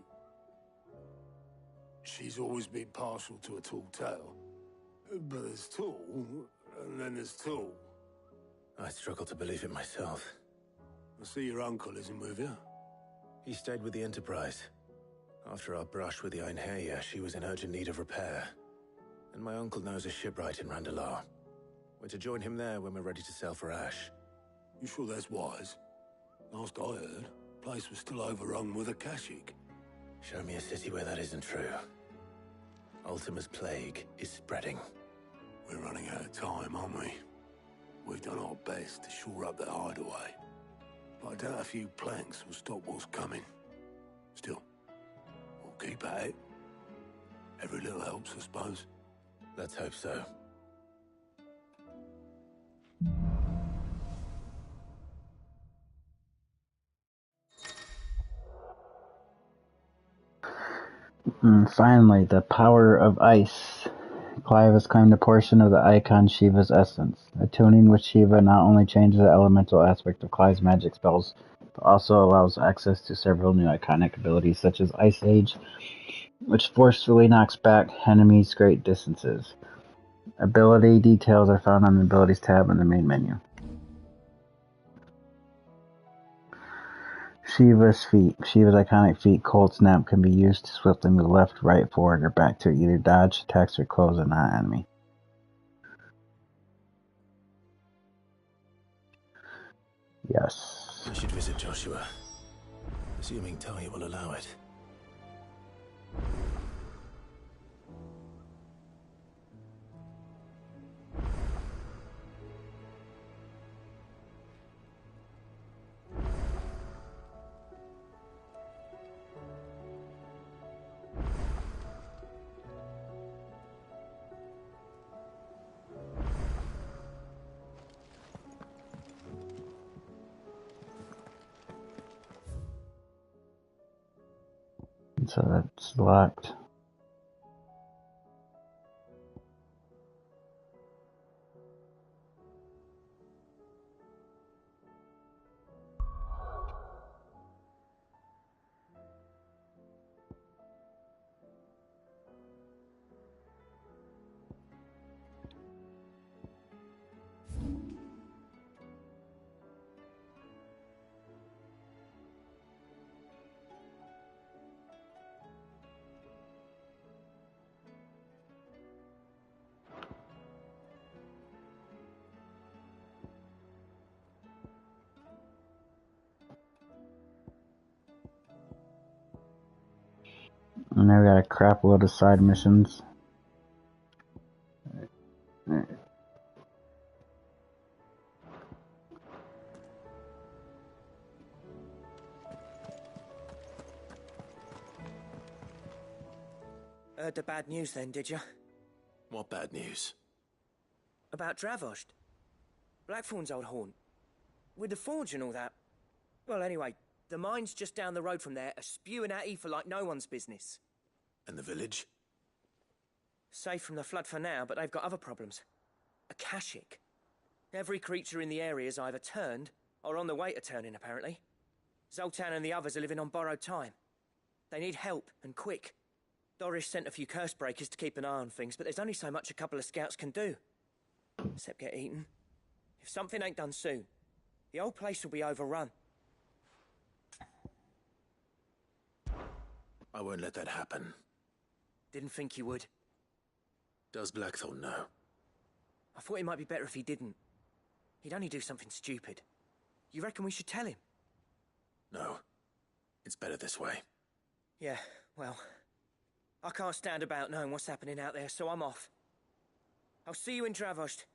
She's always been partial to a tall tale. But there's tall, and then there's tall. I struggle to believe it myself. I see your uncle isn't with you. He stayed with the Enterprise. After our brush with the Einherja, she was in urgent need of repair. And my uncle knows a shipwright in Randalar. We're to join him there when we're ready to sail for Ash. You sure that's wise? Last I heard, the place was still overrun with Akashic. Show me a city where that isn't true. Ultima's plague is spreading. We're running out of time, aren't we? We've done our best to shore up that hideaway. But I doubt a few planks will stop what's coming. Still, we'll keep at it. Every little helps, I suppose. Let's hope so. Finally, the power of ice. Clive has claimed a portion of the icon Shiva's essence. Attuning with Shiva not only changes the elemental aspect of Clive's magic spells, but also allows access to several new iconic abilities such as Ice Age, which forcefully knocks back enemies great distances. Ability details are found on the Abilities tab in the main menu. Shiva's feat. Shiva's iconic feat, Cold Snap, can be used to swiftly move left, right, forward, or back to either dodge attacks or close a non-enemy. Yes. I should visit Joshua, assuming Talia will allow it. So that's locked. And then we got a crap load of side missions. Heard the bad news then, did you? What bad news? About Dravost. Blackthorn's old haunt. With the forge and all that. Well, anyway, the mines just down the road from there are spewing out ether like no one's business. And the village? Safe from the flood for now, but they've got other problems. Akashic. Every creature in the area is either turned or on the way to turning, apparently. Zoltan and the others are living on borrowed time. They need help, and quick. Doris sent a few curse breakers to keep an eye on things, but there's only so much a couple of scouts can do. Except get eaten. If something ain't done soon, the whole place will be overrun. I won't let that happen. Didn't think you would. Does Blackthorn know? I thought it might be better if he didn't. He'd only do something stupid. You reckon we should tell him? No. It's better this way. Yeah, well, I can't stand about knowing what's happening out there, so I'm off. I'll see you in Dravost.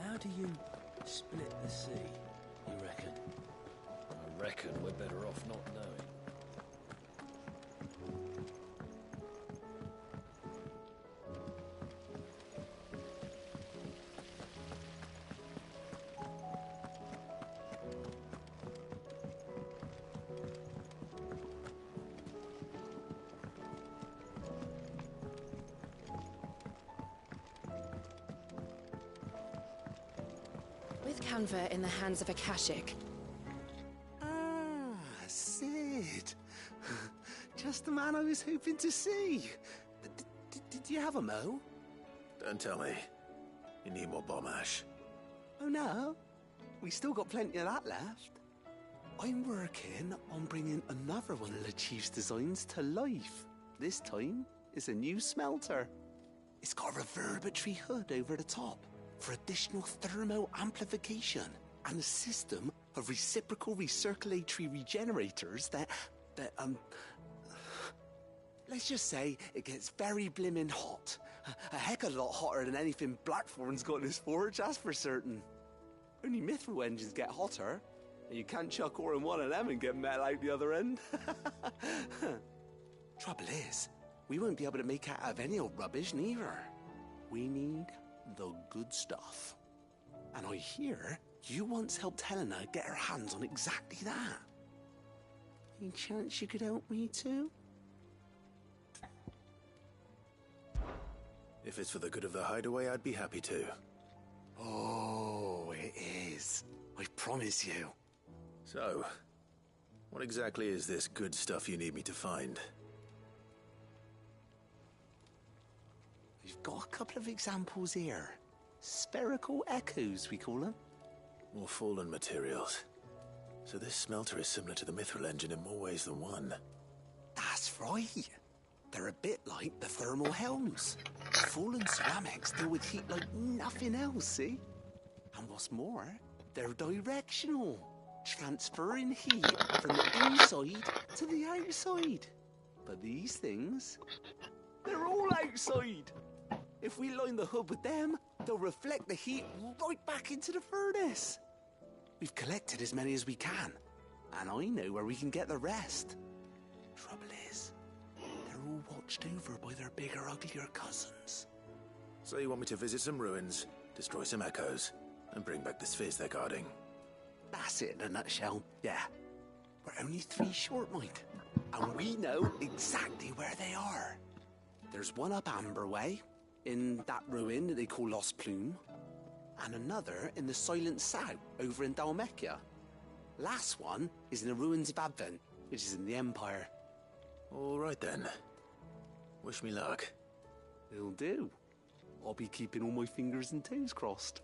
How do you split the sea, you reckon? I reckon we're better off not knowing. With Canva in the hands of Akashic. Ah, Sid. Just the man I was hoping to see. Did you have a mo? Don't tell me. You need more bomb ash. Oh no, we still got plenty of that left. I'm working on bringing another one of the Chief's designs to life. This time, it's a new smelter. It's got a reverberatory hood over the top for additional thermo amplification and a system of reciprocal recirculatory regenerators that let's just say it gets very blimmin' hot. A heck of a lot hotter than anything Blackthorn's got in his forge, that's for certain. Only mithril engines get hotter, and you can't chuck ore in one of them and get metal out the other end. Trouble is, we won't be able to make out of any old rubbish neither. We need the good stuff. And I hear you once helped Helena get her hands on exactly that. Any chance you could help me too? If it's for the good of the hideaway, I'd be happy to. Oh, it is. I promise you. So, what exactly is this good stuff you need me to find? We've got a couple of examples here. Spherical echoes, we call them. More fallen materials. So this smelter is similar to the mithril engine in more ways than one. That's right. They're a bit like the thermal helms. Fallen ceramics deal with heat like nothing else, see? And what's more, they're directional, transferring heat from the inside to the outside. But these things, they're all outside. If we line the hood with them, they'll reflect the heat right back into the furnace. We've collected as many as we can, and I know where we can get the rest. Trouble is, they're all watched over by their bigger, uglier cousins. So you want me to visit some ruins, destroy some echoes, and bring back the spheres they're guarding? That's it in a nutshell, yeah. We're only 3 short, mind, and we know exactly where they are. There's one up Amber Way, in that ruin that they call Lost Plume, and another in the Silent South over in Dalmekia. Last one is in the ruins of Advent, which is in the Empire. All right then. Wish me luck. Will do. I'll be keeping all my fingers and toes crossed.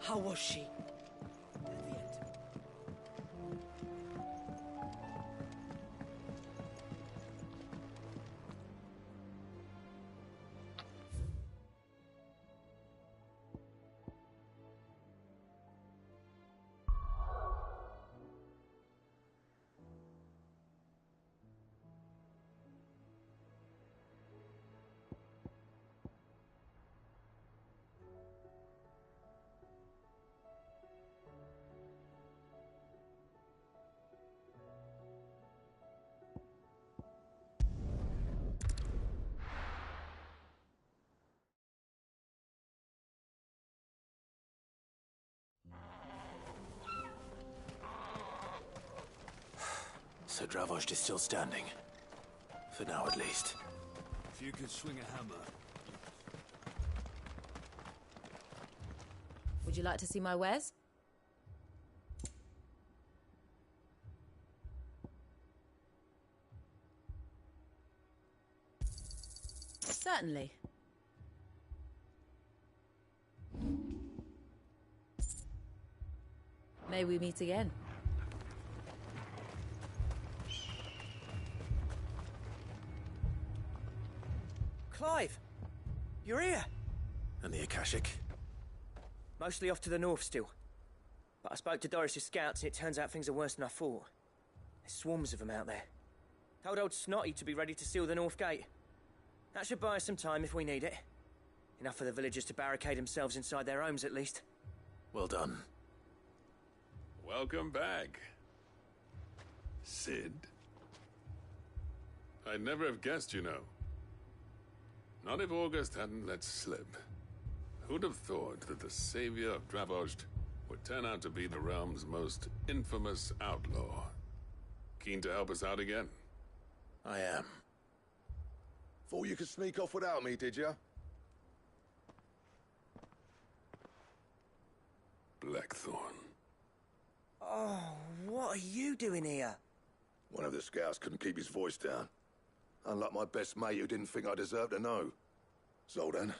How was she? So Dravost is still standing. For now, at least. If you could swing a hammer. Would you like to see my wares? Certainly. May we meet again? Clive! You're here! And the Akashic? Mostly off to the north still. But I spoke to Doris's scouts and it turns out things are worse than I thought. There's swarms of them out there. Told old Snotty to be ready to seal the north gate. That should buy us some time if we need it. Enough for the villagers to barricade themselves inside their homes at least. Well done. Welcome back, Sid. I'd never have guessed, you know. Not if August hadn't let slip. Who'd have thought that the savior of Dravost would turn out to be the realm's most infamous outlaw? Keen to help us out again? I am. Thought you could sneak off without me, did you? Blackthorn. Oh, what are you doing here? One of the scouts couldn't keep his voice down. Unlike my best mate who didn't think I deserved to know. So then,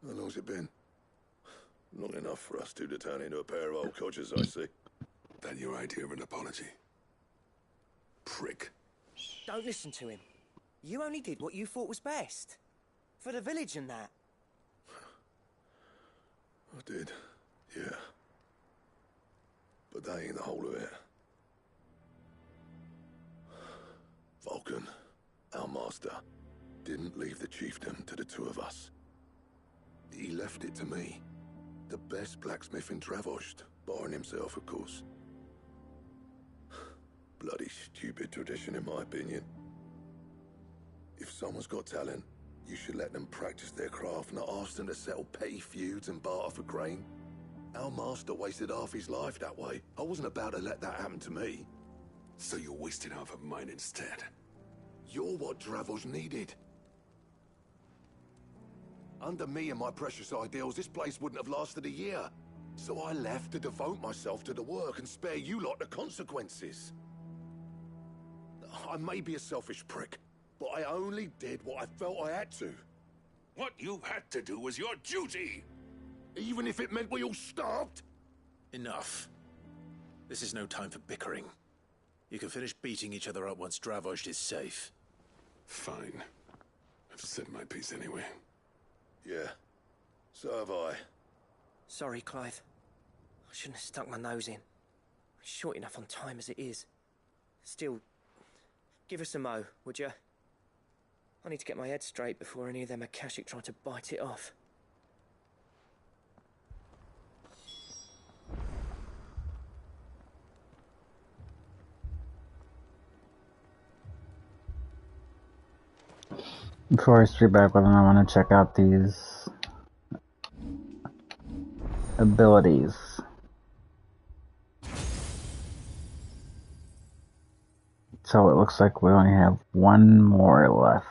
how long's it been? Long enough for us two to turn into a pair of old codgers, I see. That your idea of an apology? Prick. Don't listen to him. You only did what you thought was best. For the village and that. I did, yeah. But that ain't the whole of it. Vulcan, our master, didn't leave the chiefdom to the two of us. He left it to me. The best blacksmith in Dravost, barring himself, of course. Bloody stupid tradition, in my opinion. If someone's got talent, you should let them practice their craft, not ask them to settle petty feuds and barter for grain. Our master wasted half his life that way. I wasn't about to let that happen to me. So you wasted half of mine instead. You're what Dravost needed. Under me and my precious ideals, this place wouldn't have lasted a year. So I left to devote myself to the work and spare you lot the consequences. I may be a selfish prick, but I only did what I felt I had to. What you had to do was your duty! Even if it meant we all starved? Enough. This is no time for bickering. You can finish beating each other up once Dravost is safe. Fine. I've said my piece anyway. Yeah. So have I. Sorry, Clive. I shouldn't have stuck my nose in. We're short enough on time as it is. Still, give us a mo, would you? I need to get my head straight before any of them Akashic try to bite it off. Before I street back with them, I want to check out these abilities. So it looks like we only have one more left.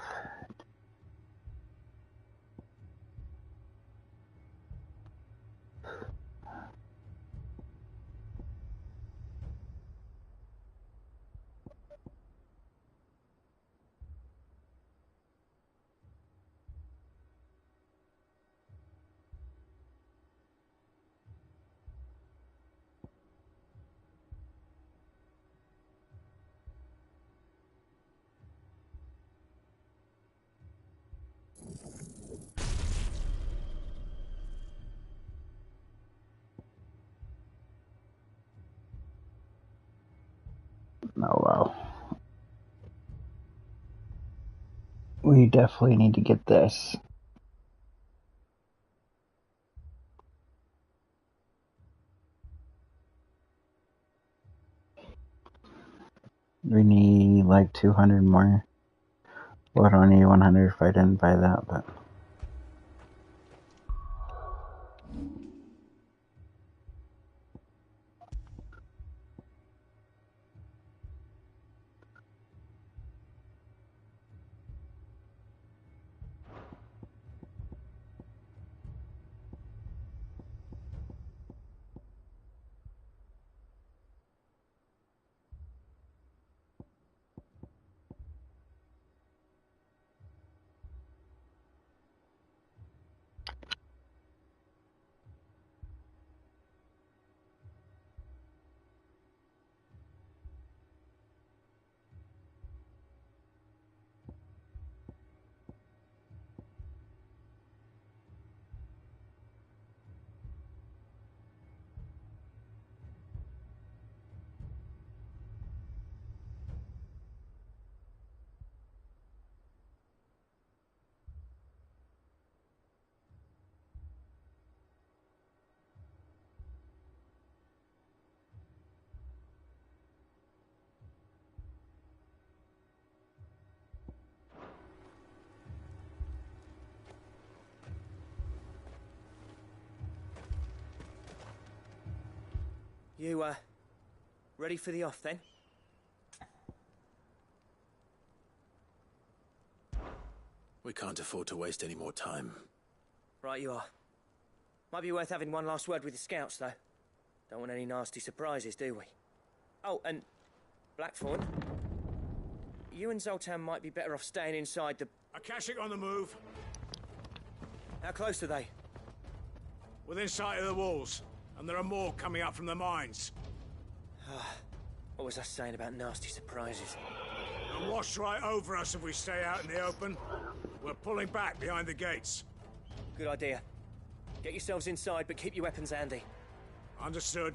Oh wow. We definitely need to get this. We need like 200 more. Well, I don't need 100 if I didn't buy that, but... You, ready for the off then? We can't afford to waste any more time. Right you are. Might be worth having one last word with the scouts, though. Don't want any nasty surprises, do we? Oh, and Blackthorn, you and Zoltan might be better off staying inside the... Akashic on the move. How close are they? Within sight of the walls. And there are more coming up from the mines. What was I saying about nasty surprises? They'll wash right over us if we stay out in the open. We're pulling back behind the gates. Good idea. Get yourselves inside, but keep your weapons handy. Understood.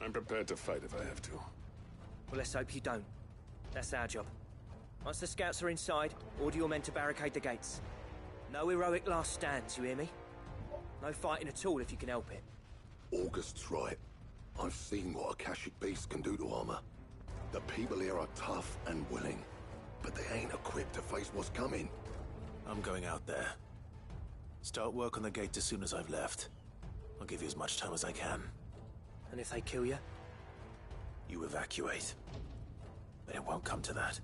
I'm prepared to fight if I have to. Well, let's hope you don't. That's our job. Once the scouts are inside, order your men to barricade the gates. No heroic last stands, you hear me? No fighting at all if you can help it. August's right. I've seen what Akashic beasts can do to armor. The people here are tough and willing, but they ain't equipped to face what's coming. I'm going out there. Start work on the gate as soon as I've left. I'll give you as much time as I can. And if they kill you? You evacuate. But it won't come to that.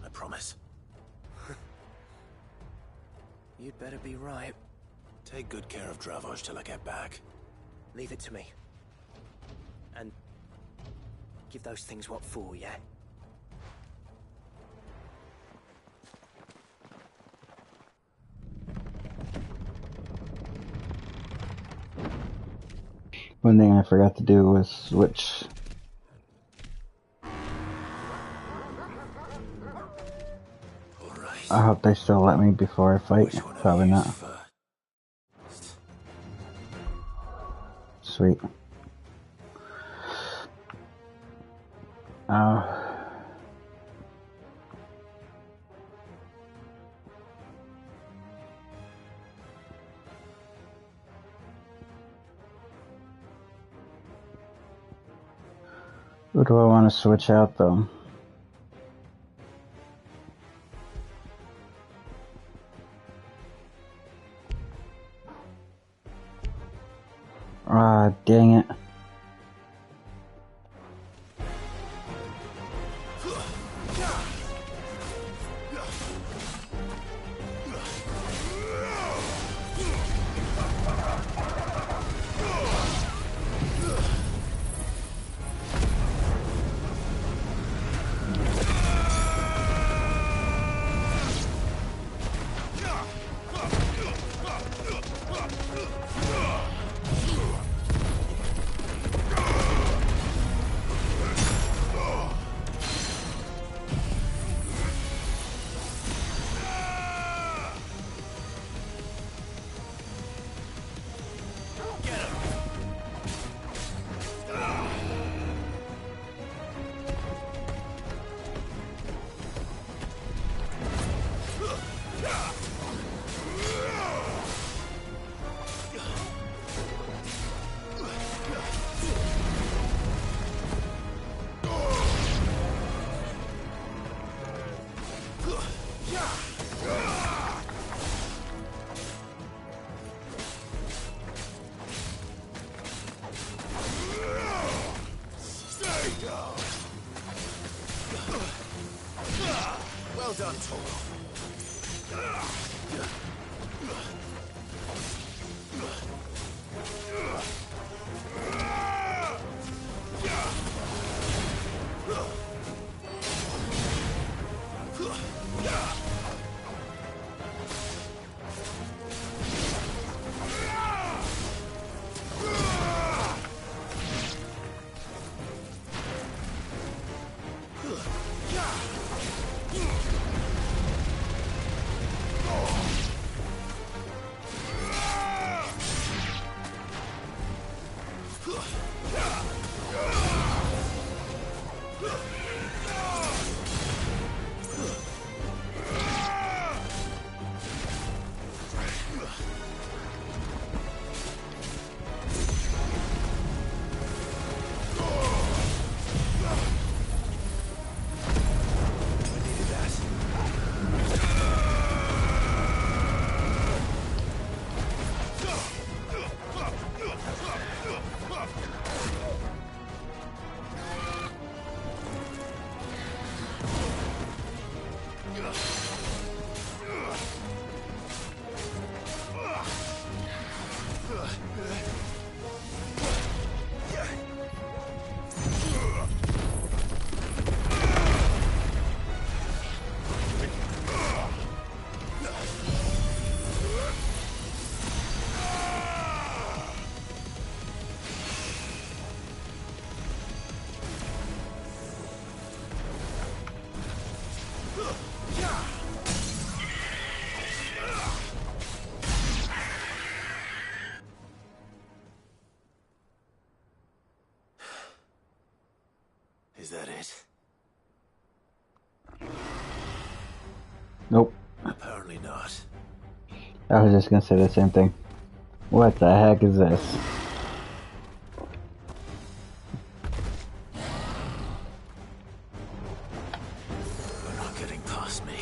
I promise. You'd better be right. Take good care of Dravoj till I get back. Leave it to me. And give those things what for, yeah? One thing I forgot to do was switch. I hope they still let me before I fight. Probably not. Sweet. Who do I want to switch out though? Ah, dang it. done, Toro. Is that it? Nope. Apparently not. I was just gonna say the same thing. What the heck is this? You're not getting past me.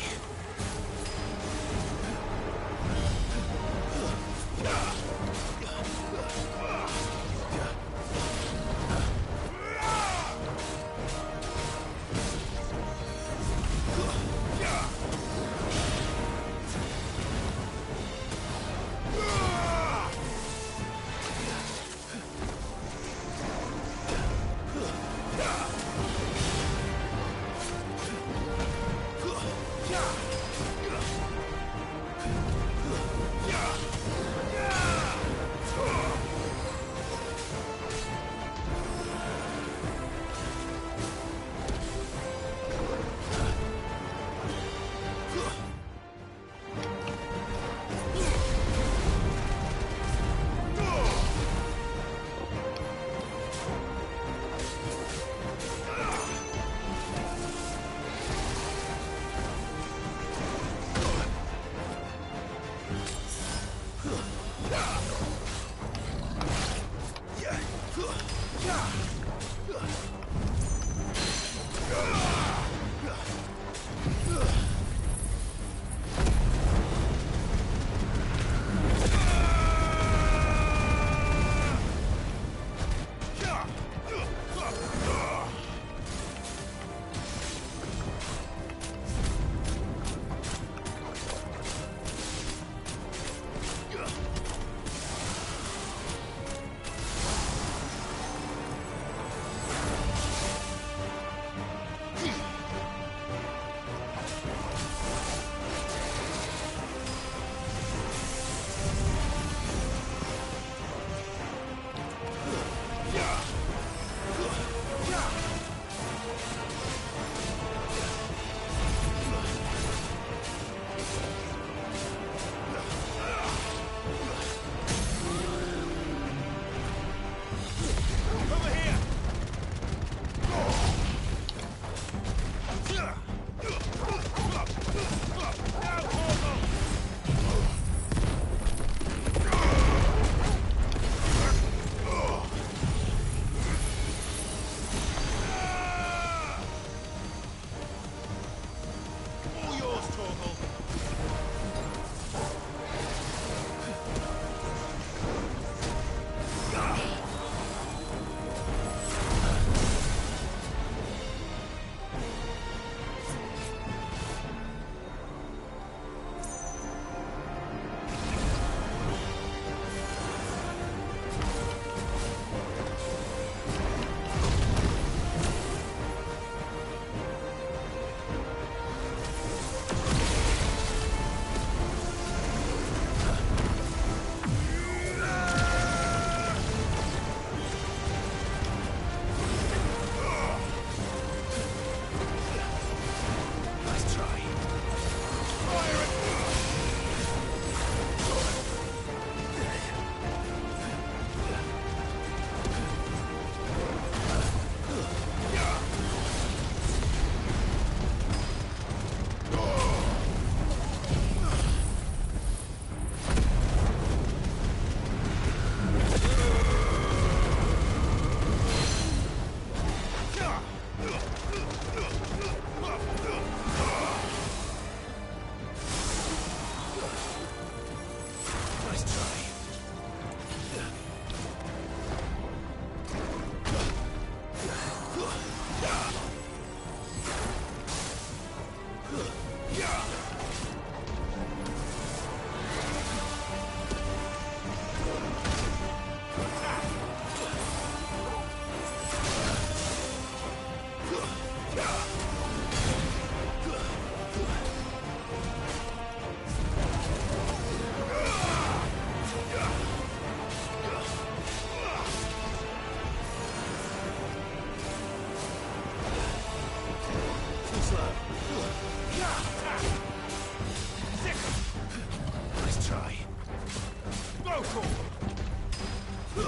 Attack!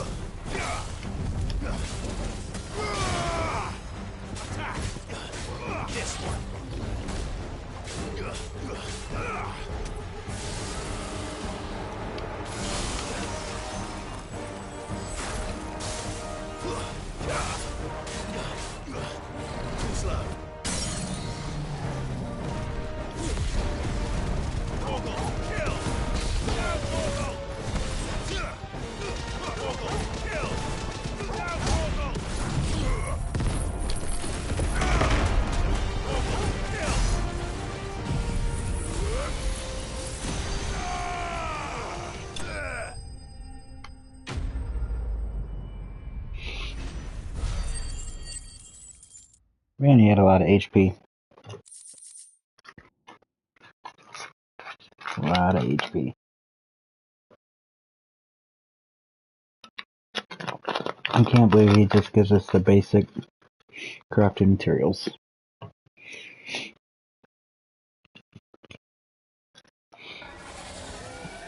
This one. Slow. Mogul, kill! Down, Mogul! Mogul, kill! Down, Mogul! Mogul, kill! Man, he had a lot of HP. A lot of HP. I can't believe he just gives us the basic crafting materials.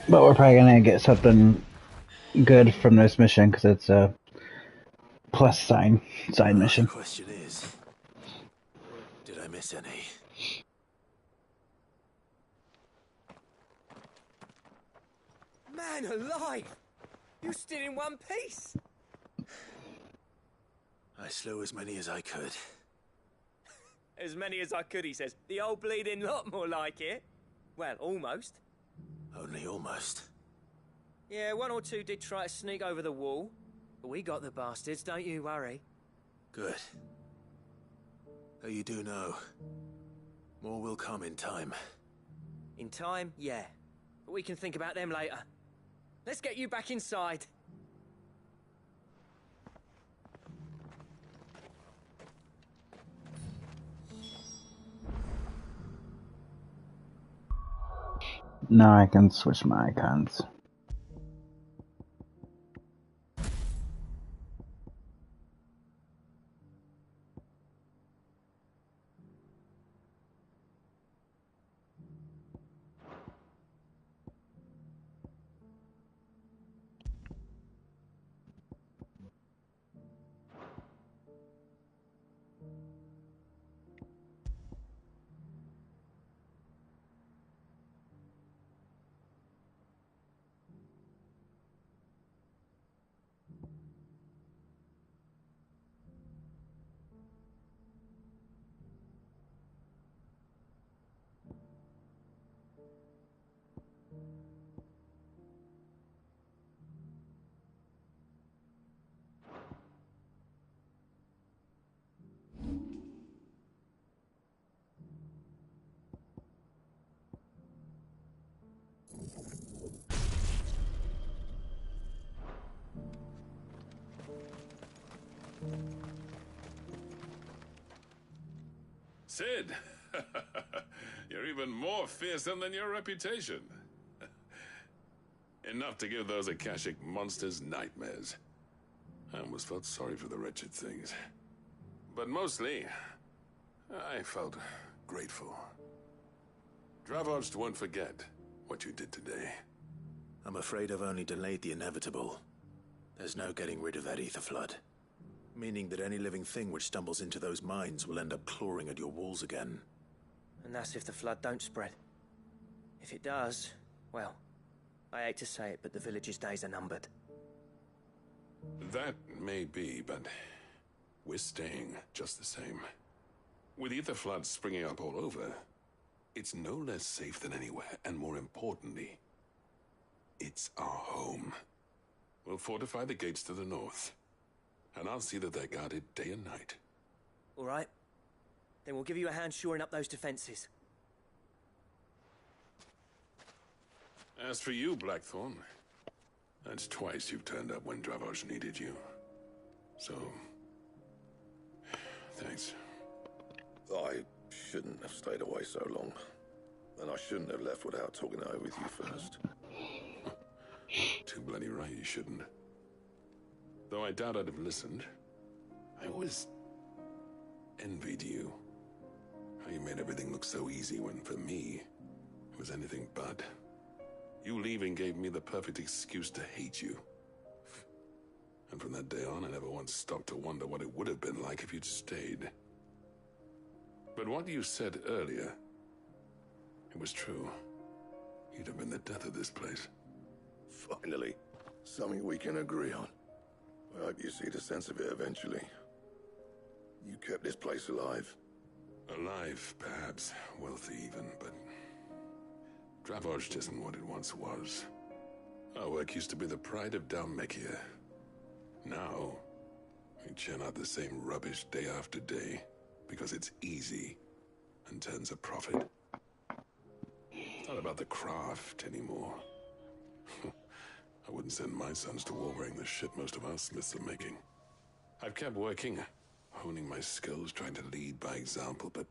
But we're probably gonna get something good from this mission because it's a plus side mission. The question is, did I miss any? Man alive! You still in one piece? I slew as many as I could. As many as I could, he says. The old bleeding lot, more like it. Well, almost. Only almost. Yeah, one or two did try to sneak over the wall. But we got the bastards, don't you worry. Good. Though you do know, more will come in time. In time, yeah. But we can think about them later. Let's get you back inside. Now I can switch my icons. Sid, you're even more fearsome than your reputation. Enough to give those Akashic monsters nightmares. I almost felt sorry for the wretched things. But mostly, I felt grateful. Dravoged won't forget what you did today. I'm afraid I've only delayed the inevitable. There's no getting rid of that ether flood. Meaning that any living thing which stumbles into those mines will end up clawing at your walls again. And that's if the flood don't spread. If it does, well, I hate to say it, but the village's days are numbered. That may be, but we're staying just the same. With ether floods springing up all over, it's no less safe than anywhere, and more importantly, it's our home. We'll fortify the gates to the north, and I'll see that they're guarded day and night. All right. Then we'll give you a hand shoring up those defenses. As for you, Blackthorn, that's twice you've turned up when Dravos needed you. So, thanks. I shouldn't have stayed away so long. And I shouldn't have left without talking it over with you first. Too bloody right you shouldn't. Though I doubt I'd have listened. I always envied you. How you made everything look so easy when, for me, it was anything but. You leaving gave me the perfect excuse to hate you. And from that day on, I never once stopped to wonder what it would have been like if you'd stayed. But what you said earlier, it was true. You'd have been the death of this place. Finally, something we can agree on. I hope you see the sense of it eventually. You kept this place alive. Alive, perhaps. Wealthy even, but... Dravozh isn't what it once was. Our work used to be the pride of Dalmekia. Now, we churn out the same rubbish day after day because it's easy and turns a profit. It's not about the craft anymore. I wouldn't send my sons to war wearing the shit most of our smiths are making. I've kept working, honing my skills, trying to lead by example, but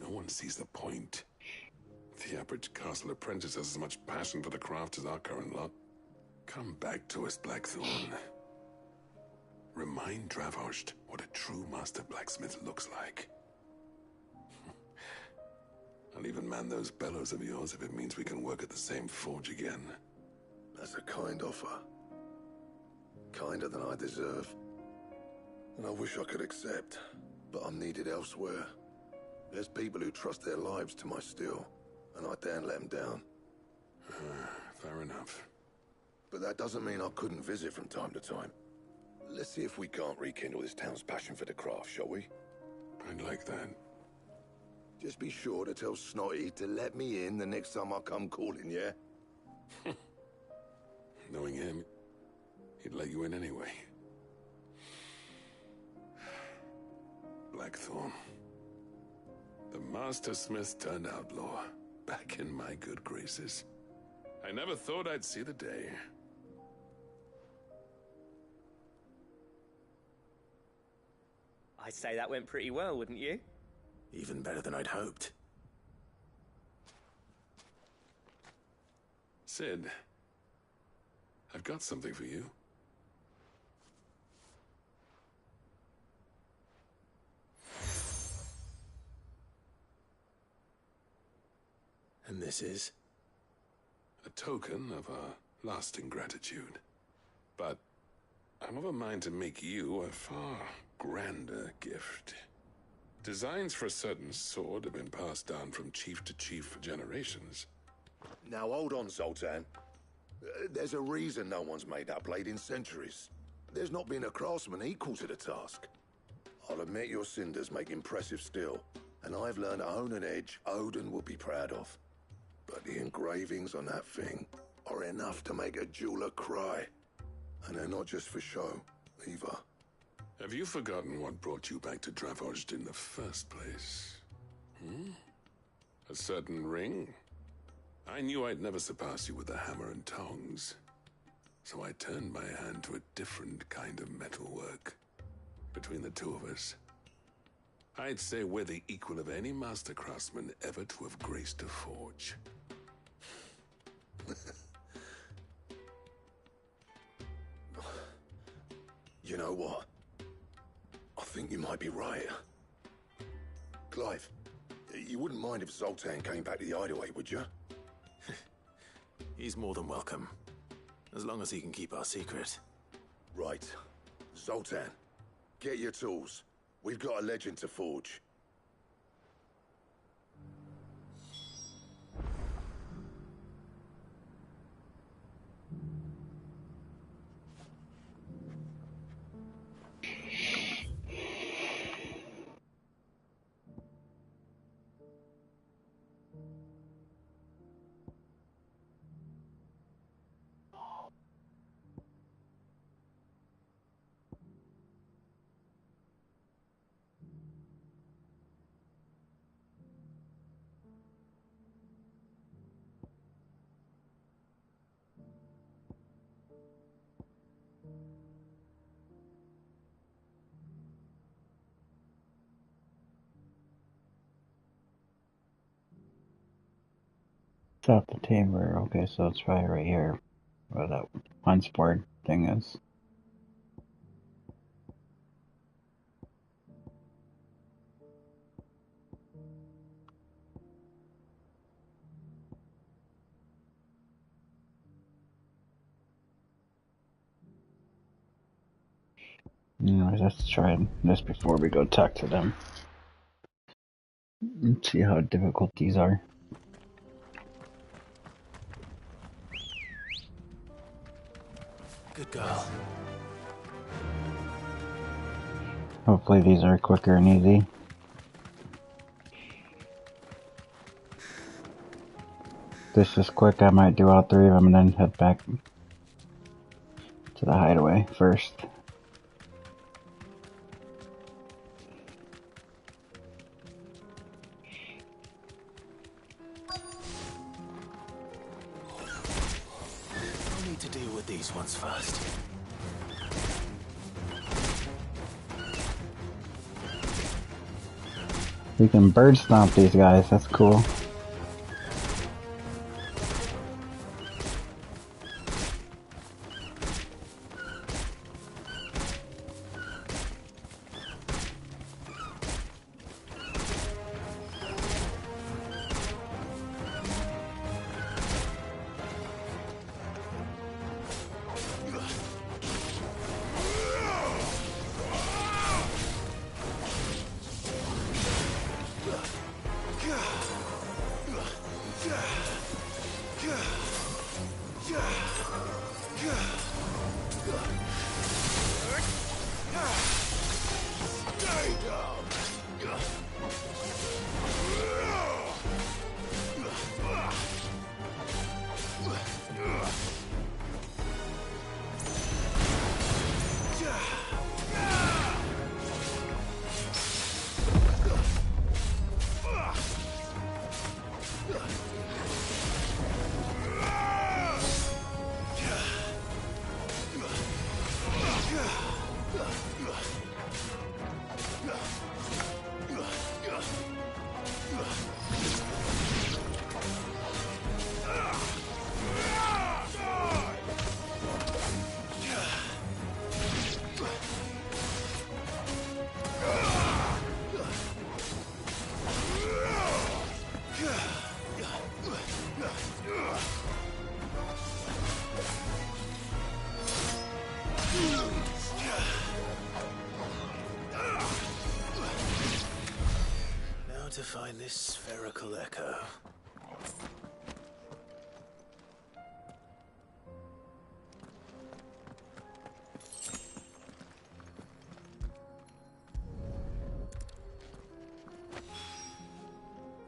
no one sees the point. The average castle apprentice has as much passion for the craft as our current lot. Come back to us, Blackthorn. Remind Dravozh what a true master blacksmith looks like. I'll even man those bellows of yours if it means we can work at the same forge again. That's a kind offer. Kinder than I deserve. And I wish I could accept, but I'm needed elsewhere. There's people who trust their lives to my steel, and I daren't let them down. Fair enough. But that doesn't mean I couldn't visit from time to time. Let's see if we can't rekindle this town's passion for the craft, shall we? I'd like that. Just be sure to tell Snotty to let me in the next time I come calling, yeah? Knowing him, he'd let you in anyway. Blackthorn. The Master Smith turned outlaw, back in my good graces. I never thought I'd see the day. I'd say that went pretty well, wouldn't you? Even better than I'd hoped. Sid, I've got something for you. And this is? A token of our lasting gratitude. But I'm of a mind to make you a far grander gift. Designs for a certain sword have been passed down from chief to chief for generations. Now hold on, Zoltan. There's a reason no one's made that blade in centuries. There's not been a craftsman equal to the task. I'll admit your cinders make impressive steel, and I've learned to own an edge Odin will be proud of. But the engravings on that thing are enough to make a jeweler cry. And they're not just for show, either. Have you forgotten what brought you back to Dravozh in the first place? A certain ring? I knew I'd never surpass you with a hammer and tongs. So I turned my hand to a different kind of metalwork. Between the two of us, I'd say we're the equal of any master craftsman ever to have graced a forge. You know what? I think you might be right. Clive, you wouldn't mind if Zoltan came back to the hideaway, would you? He's more than welcome. As long as he can keep our secret. Right. Zoltan, get your tools. We've got a legend to forge. Stop the tamer. Okay, so it's probably right here where that punch board thing is. Anyways, let's try this before we go talk to them. Let's see how difficult these are. Good girl. Hopefully these are quicker and easy. If this is quick, I might do all 3 of them and then head back to the hideaway first. I'll need to deal with these ones first. We can bird stomp these guys, that's cool. Now to find this spherical echo.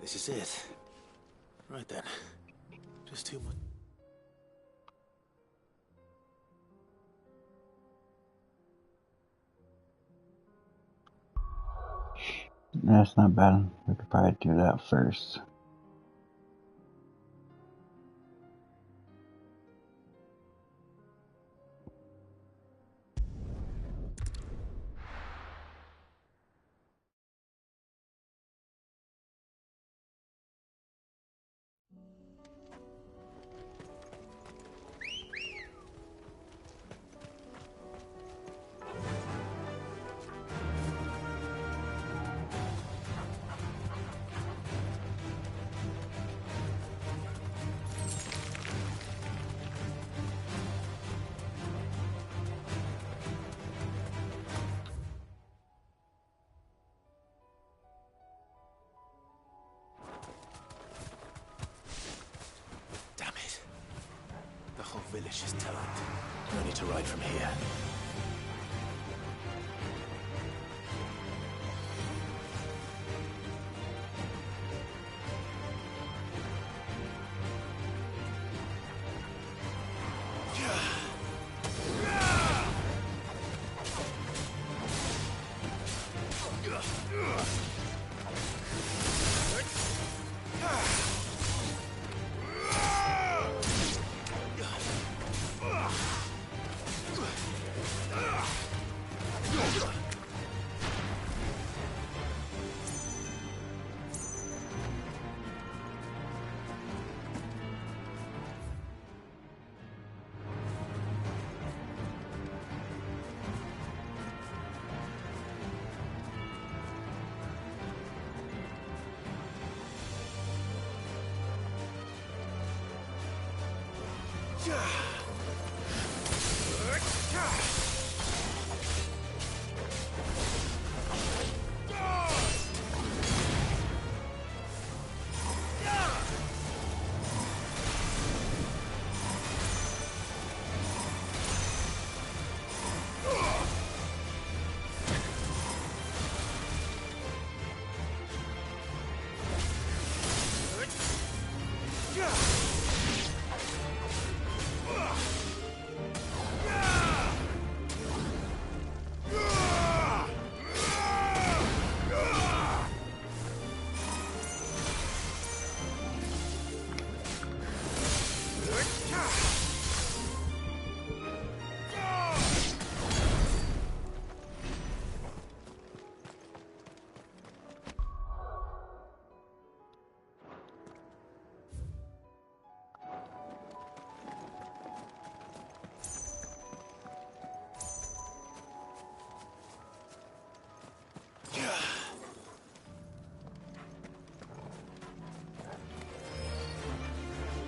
This is it. Right then. Just 2 more. That's not bad. We could probably do that first. Village is turned. I need to ride from here.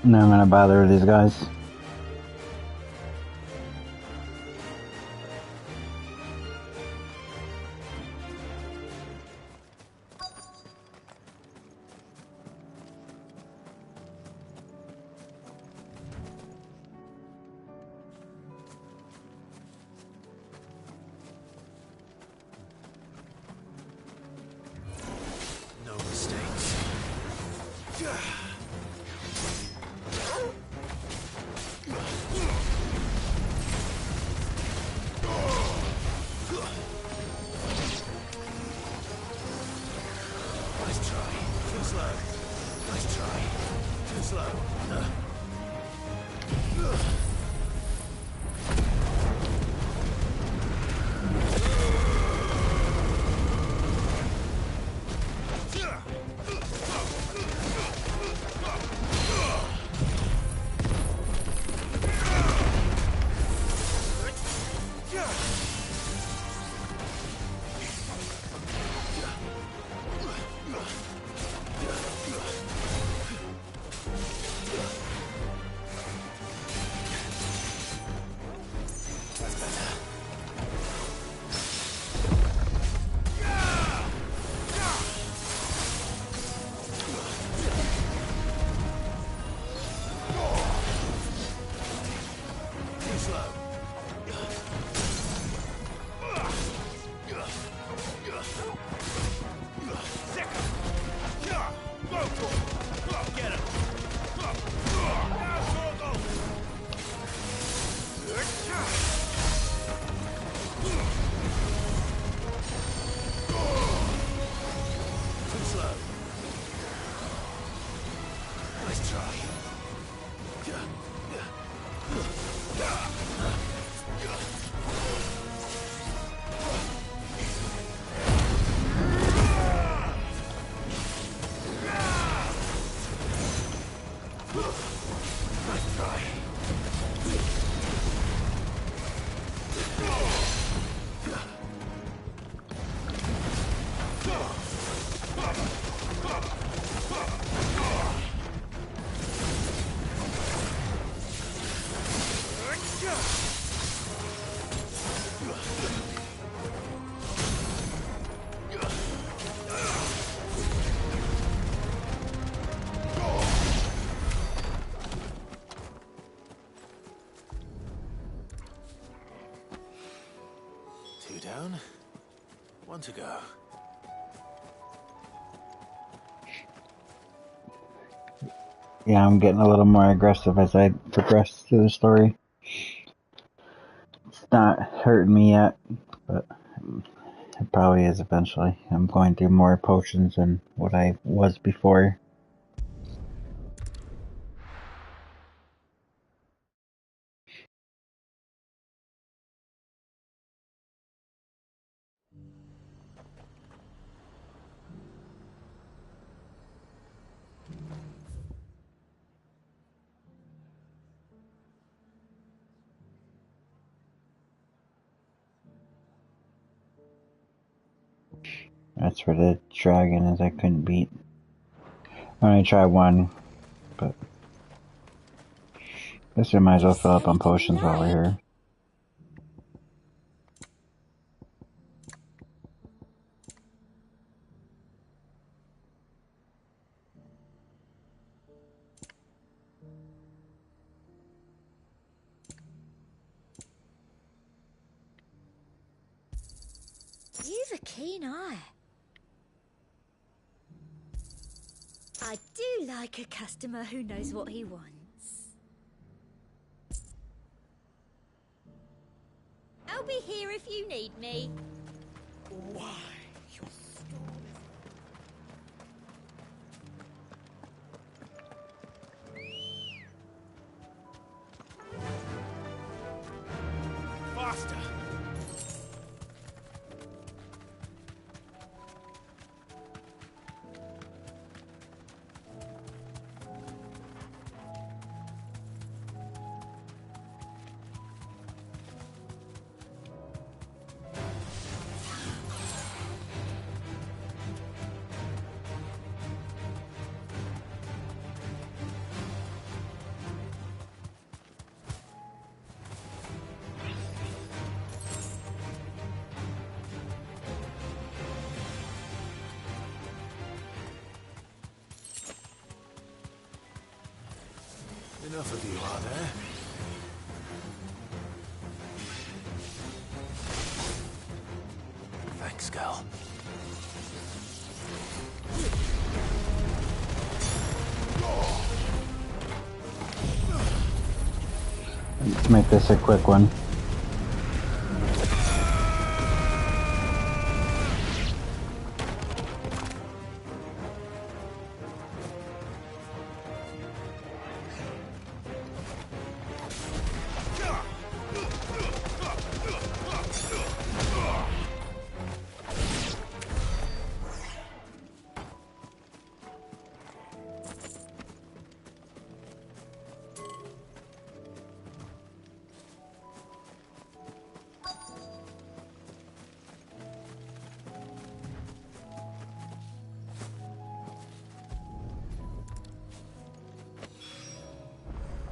Now I'm gonna bother these guys. No mistakes. Nice try. Too slow. Nice try. Too slow. Two down, one to go. Yeah, I'm getting a little more aggressive as I progress through the story. It's not hurting me yet, but it probably is eventually. I'm going through more potions than what I was before. That's where the dragon is I couldn't beat. I only tried one, but guess we might as well fill up on potions while we're here. You've a keen eye. I do like a customer who knows what he wants. I'll be here if you need me. Why? Faster! Enough of you, are there? Thanks, Gal. Let's make this a quick one.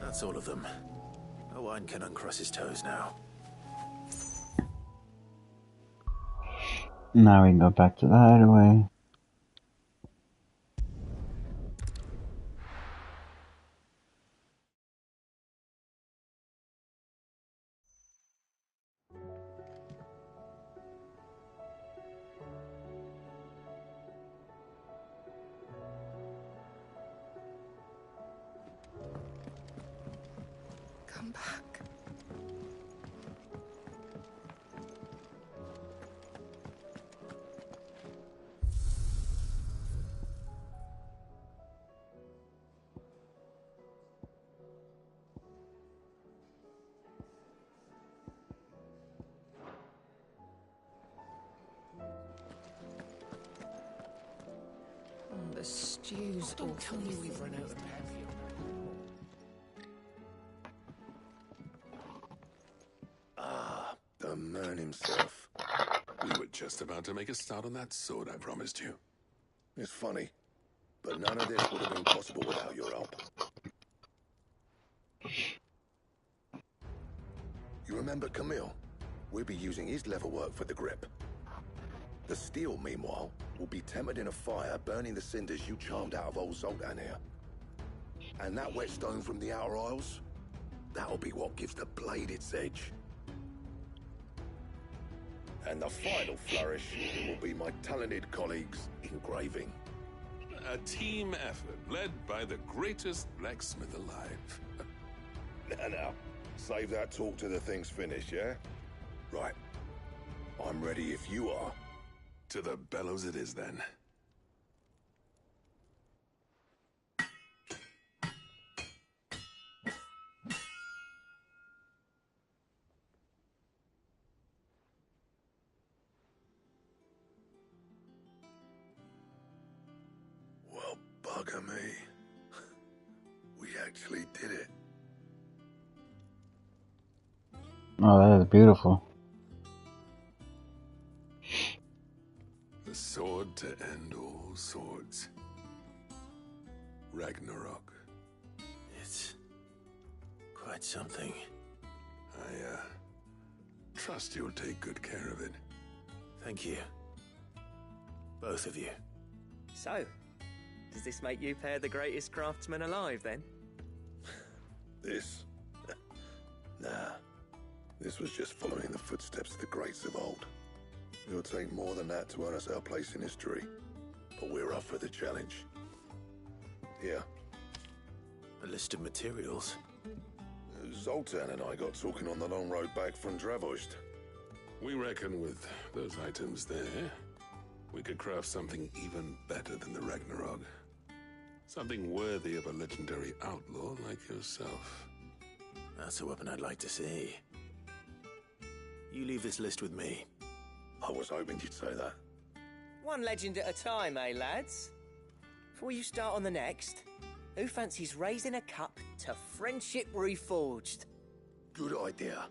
That's all of them. Owain can uncross his toes now. Now we can go back to the hideaway. Come back. The stew's Don't tell me we've run out of pep. Ah, the man himself. We were just about to make a start on that sword I promised you. It's funny, but none of this would have been possible without your help. You remember Camille? We'll be using his leatherwork for the grip. The steel, meanwhile, will be tempered in a fire, burning the cinders you charmed out of old Zoltan here. And that whetstone from the Outer Isles, that'll be what gives the blade its edge. And the final flourish will be my talented colleagues' engraving. A team effort led by the greatest blacksmith alive. Now, save that talk till the thing's finished, yeah? Right. I'm ready if you are. To the bellows it is, then. Well, bugger me. We actually did it. Oh, that is beautiful. The sword to end all swords. Ragnarok. It's quite something. I trust you'll take good care of it. Thank you. Both of you. So, does this make you pair the greatest craftsmen alive, then? This? Nah. This was just following the footsteps of the greats of old. It'll take more than that to earn us our place in history. But we're up for the challenge. Here. A list of materials. Zoltan and I got talking on the long road back from Dravost. We reckon with those items there, we could craft something even better than the Ragnarok. Something worthy of a legendary outlaw like yourself. That's a weapon I'd like to see. You leave this list with me. I was hoping you'd say that. One legend at a time, eh, lads? Before you start on the next, who fancies raising a cup to friendship reforged? Good idea.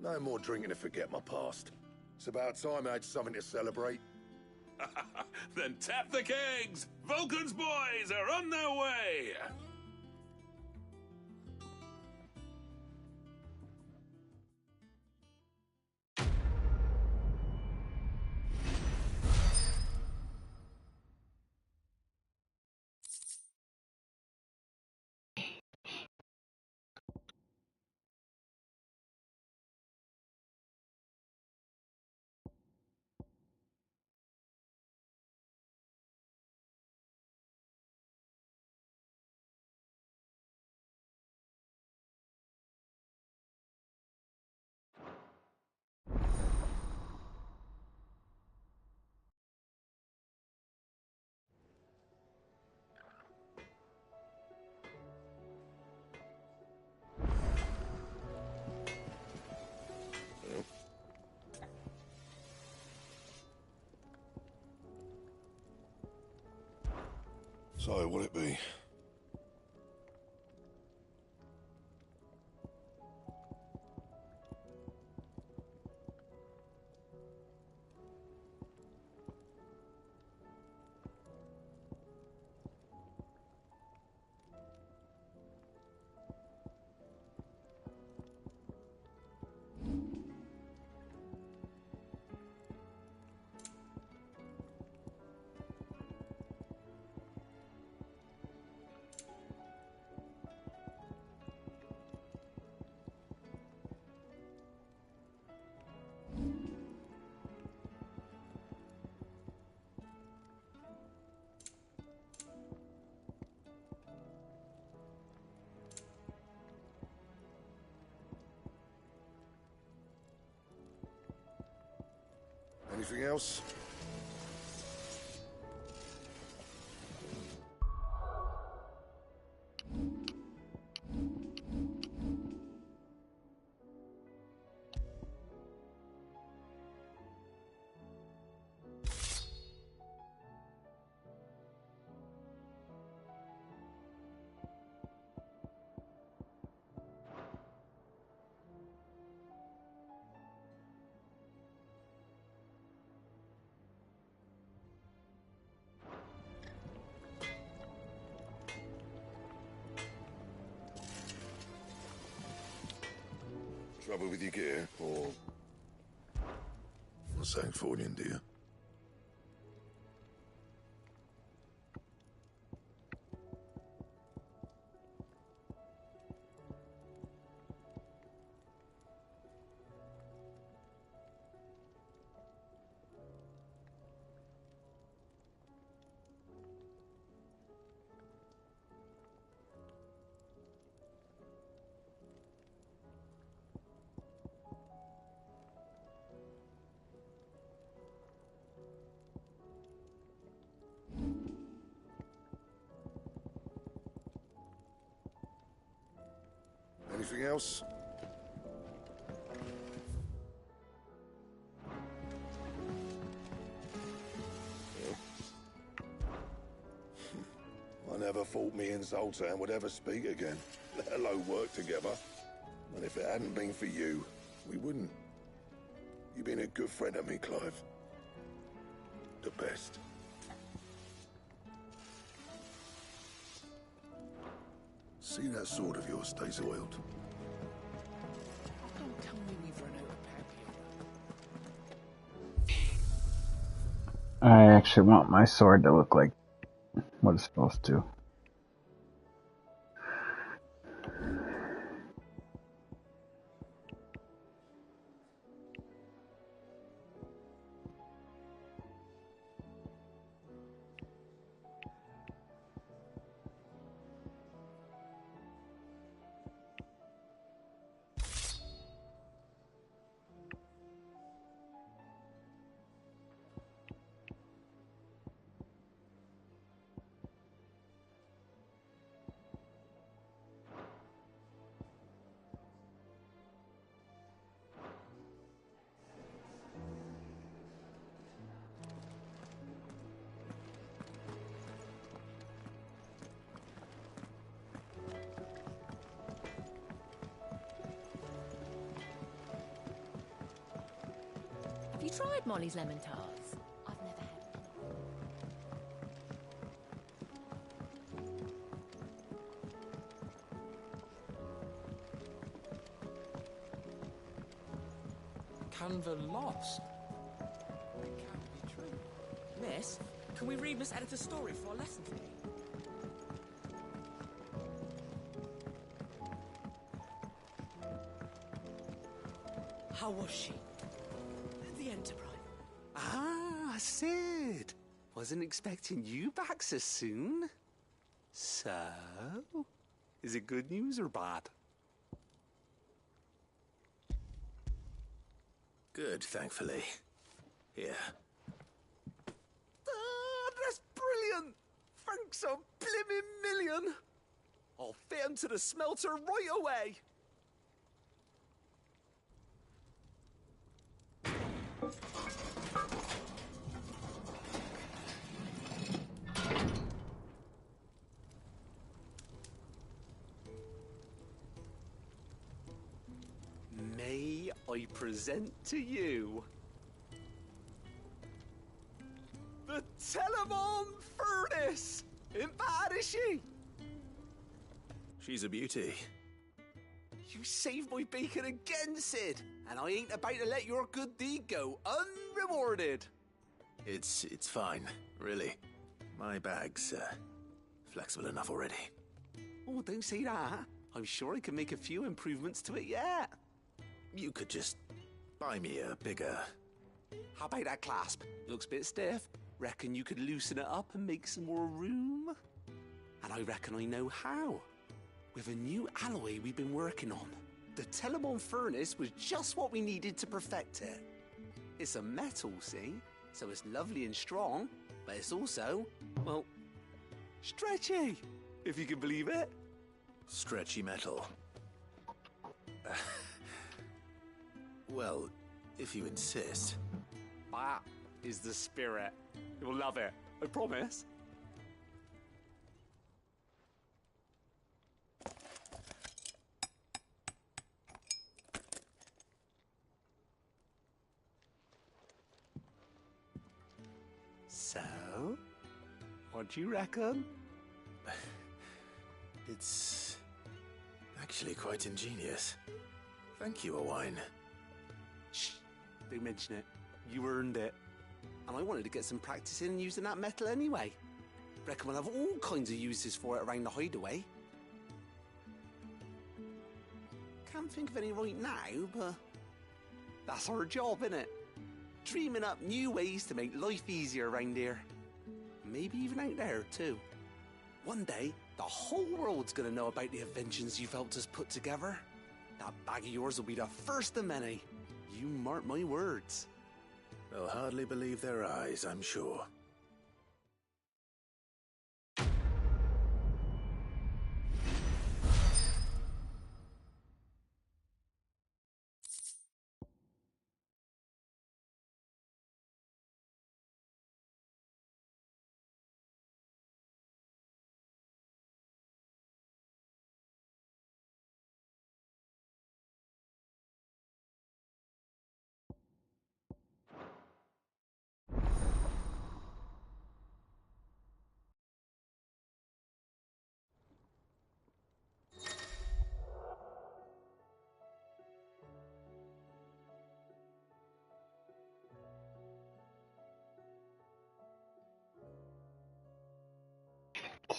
No more drinking to forget my past. It's about time I had something to celebrate. Then tap the kegs! Vulcan's boys are on their way! So, what'll it be? Anything else? Trouble with your gear, or something for you, dear? Anything else? I never thought me and Zoltan would ever speak again, let alone work together. And if it hadn't been for you, we wouldn't. You've been a good friend to me, Clive. The best. See that sword of yours stays oiled. Don't tell me we've run out of I actually want my sword to look like what it's supposed to. Have you tried Molly's lemon tarts? I've never had Canva lost. It can't be true. Miss, can we read Miss Editor's story for our lesson today? How was she? The Enterprise. Ah, Sid. Wasn't expecting you back so soon. So, is it good news or bad? Good, thankfully. Here. Ah, that's brilliant! Thanks a blimmin' million! I'll fit 'em to the smelter right away! today I present to you the Telemon Furnace! Ain't bad, is she? She's a beauty. You saved my bacon again, Sid, and I ain't about to let your good deed go unrewarded. It's fine, really. My bag's flexible enough already. Oh, don't say that. I'm sure I can make a few improvements to it yet. You could just buy me a bigger... How about that clasp? Looks a bit stiff. Reckon you could loosen it up and make some more room? And I reckon I know how. With a new alloy we've been working on. The Telemon Furnace was just what we needed to perfect it. It's a metal, see? So it's lovely and strong, but it's also, well, stretchy, if you can believe it. Stretchy metal. Well, if you insist. That is the spirit. You'll love it, I promise. So, what do you reckon? It's actually quite ingenious. Thank you, Owain. Shh, don't mention it. You earned it. And I wanted to get some practice in using that metal anyway. Reckon we'll have all kinds of uses for it around the hideaway. Can't think of any right now, but that's our job, innit? Dreaming up new ways to make life easier around here. Maybe even out there, too. One day, the whole world's gonna know about the inventions you've helped us put together. That bag of yours will be the first of many. You mark my words. They'll hardly believe their eyes, I'm sure.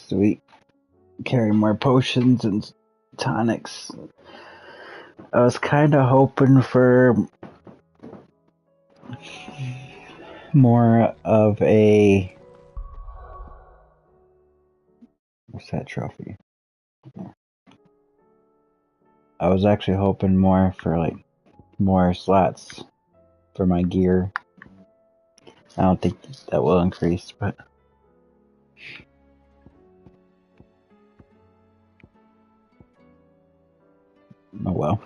Sweet. Carry more potions and tonics. I was kind of hoping for more of a... What's that trophy? I was actually hoping more for, like, more slots for my gear. I don't think that will increase, but... Oh well.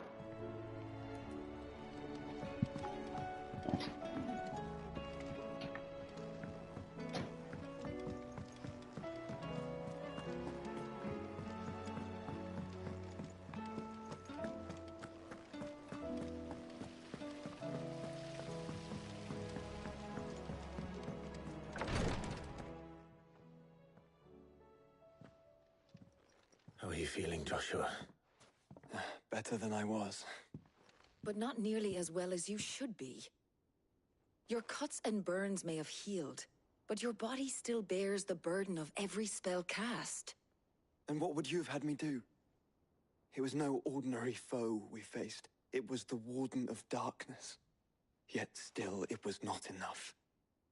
How are you feeling, Joshua? Better than I was. But not nearly as well as you should be. Your cuts and burns may have healed, but your body still bears the burden of every spell cast. And what would you have had me do? It was no ordinary foe we faced. It was the Warden of Darkness. Yet still, it was not enough.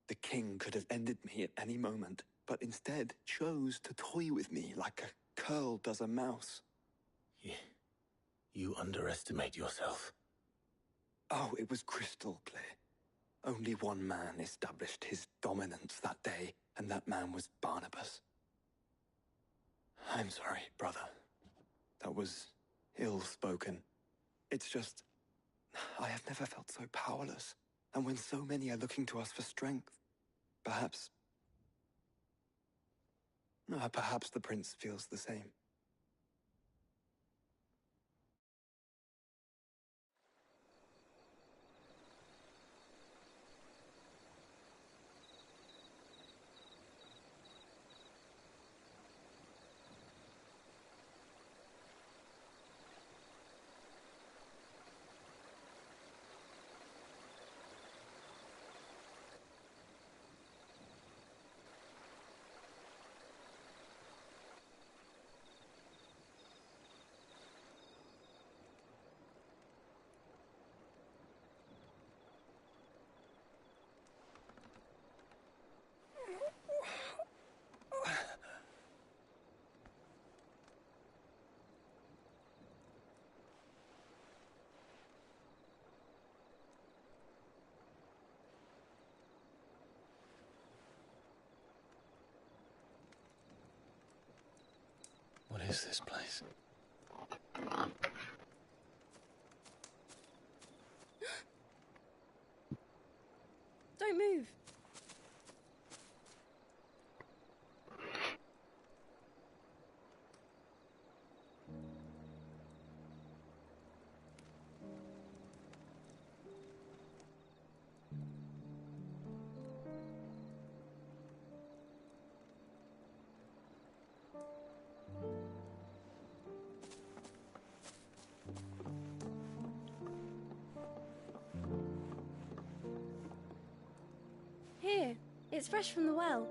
The king could have ended me at any moment, but instead chose to toy with me like a curl does a mouse. You underestimate yourself. Oh, it was crystal clear. Only one man established his dominance that day, and that man was Barnabas. I'm sorry, brother. That was ill-spoken. It's just, I have never felt so powerless. And when so many are looking to us for strength, perhaps the prince feels the same. is this place? Don't move. Here, it's fresh from the well.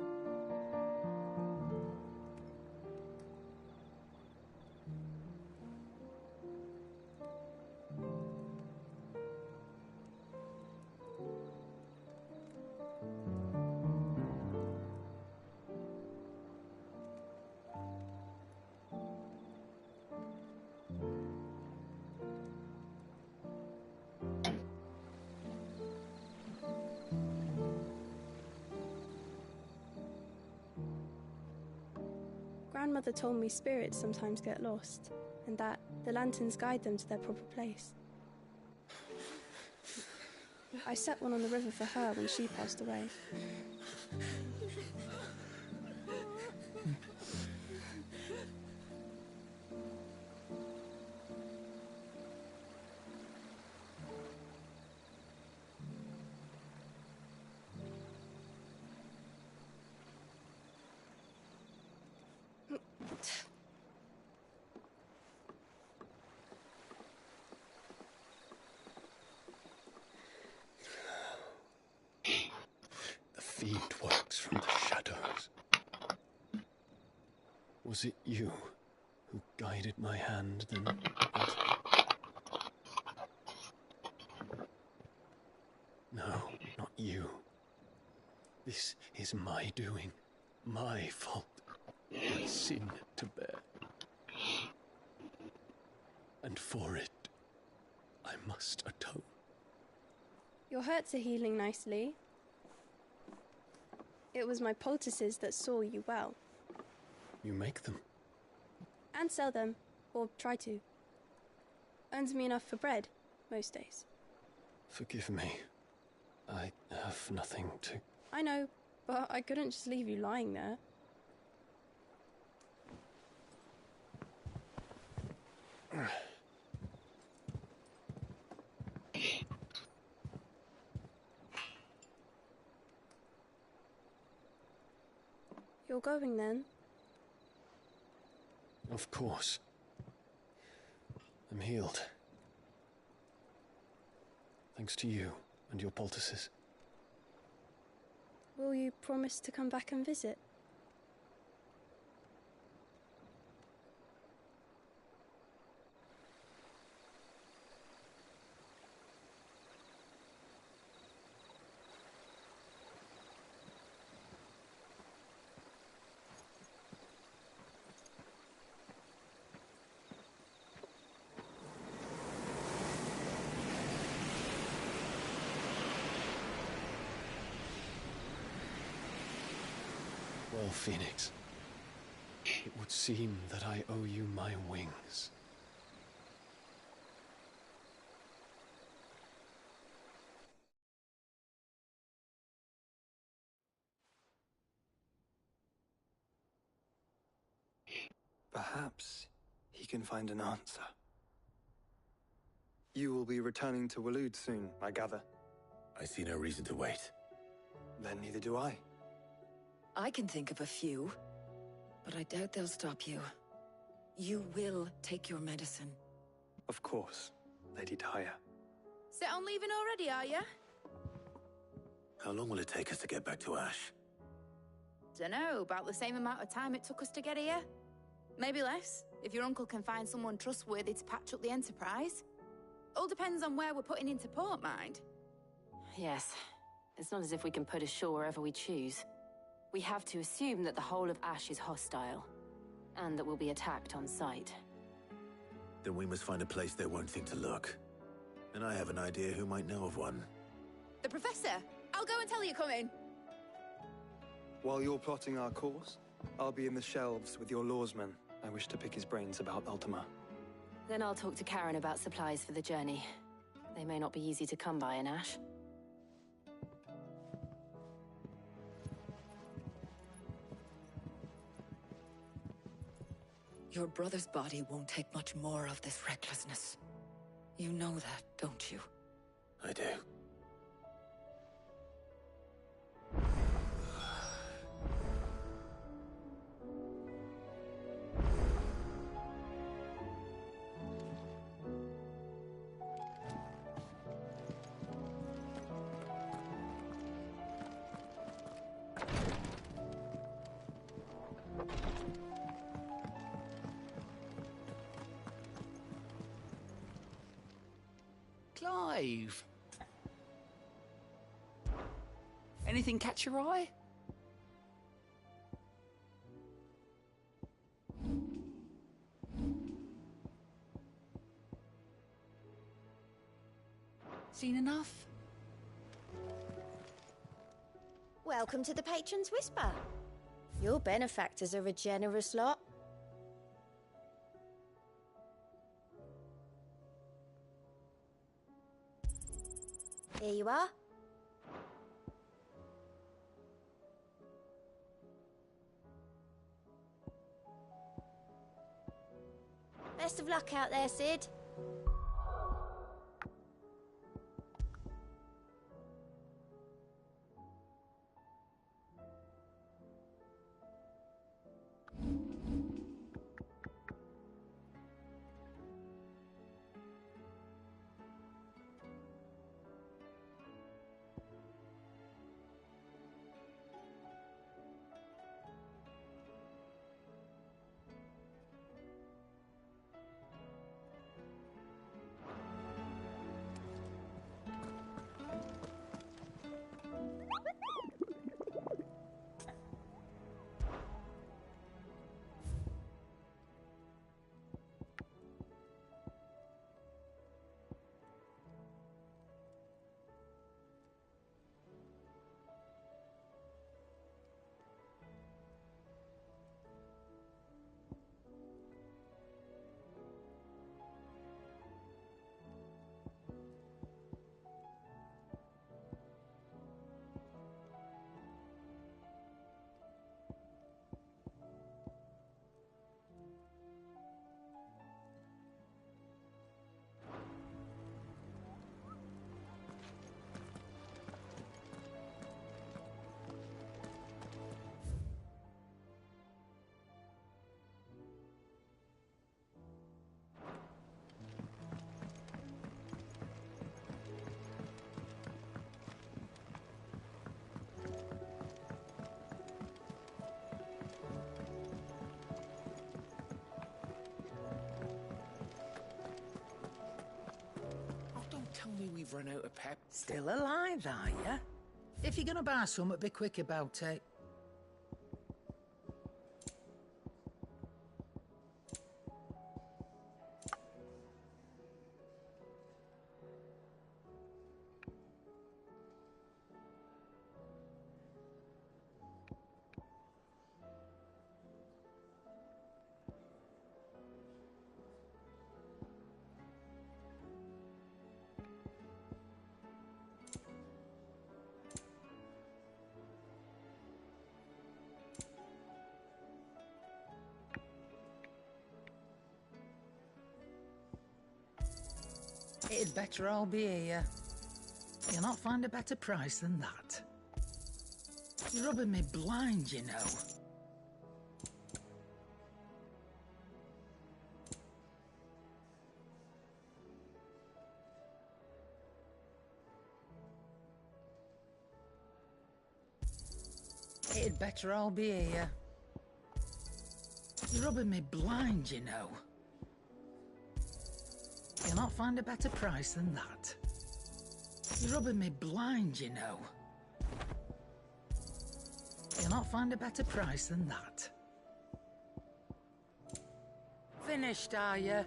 Grandmother told me spirits sometimes get lost, and that the lanterns guide them to their proper place. I set one on the river for her when she passed away. The fiend works from the shadows. Was it you who guided my hand then? No, not you. This is my doing, my fault, my sin to bear. And for it, I must atone. Your hurts are healing nicely. It was my poultices that saw you well. You make them? And sell them, or try to. Earns me enough for bread, most days. Forgive me. I have nothing to... I know, but I couldn't just leave you lying there. You're going then? Of course. I'm healed. Thanks to you and your poultices. Will you promise to come back and visit? Well, Phoenix, it would seem that I owe you my wings. Perhaps he can find an answer. You will be returning to Waloed soon, I gather. I see no reason to wait. Then neither do I. I can think of a few, but I doubt they'll stop you. You will take your medicine. Of course, Lady Daya. Set on leaving already, are you? How long will it take us to get back to Ash? Dunno, about the same amount of time it took us to get here. Maybe less, if your uncle can find someone trustworthy to patch up the Enterprise. All depends on where we're putting into port, mind. Yes. It's not as if we can put ashore wherever we choose. We have to assume that the whole of Ash is hostile, and that we'll be attacked on sight. Then we must find a place they won't think to look. And I have an idea who might know of one. The Professor! I'll go and tell you come in. While you're plotting our course, I'll be in the shelves with your lawsmen. I wish to pick his brains about Ultima. Then I'll talk to Karen about supplies for the journey. They may not be easy to come by in Ash. Your brother's body won't take much more of this recklessness. You know that, don't you? I do. Clive! Anything catch your eye? Seen enough? Welcome to the Patron's Whisper. Your benefactors are a generous lot. Here you are. Best of luck out there, Sid. Tell me we've run out of pep. Still alive, are ya? If you're gonna buy some, be quick about it. It'd better all be here. You'll not find a better price than that. You're rubbing me blind, you know. It'd better all be here. You're rubbing me blind, you know. You'll not find a better price than that. You're rubbing me blind, you know. You'll not find a better price than that. Finished, are you?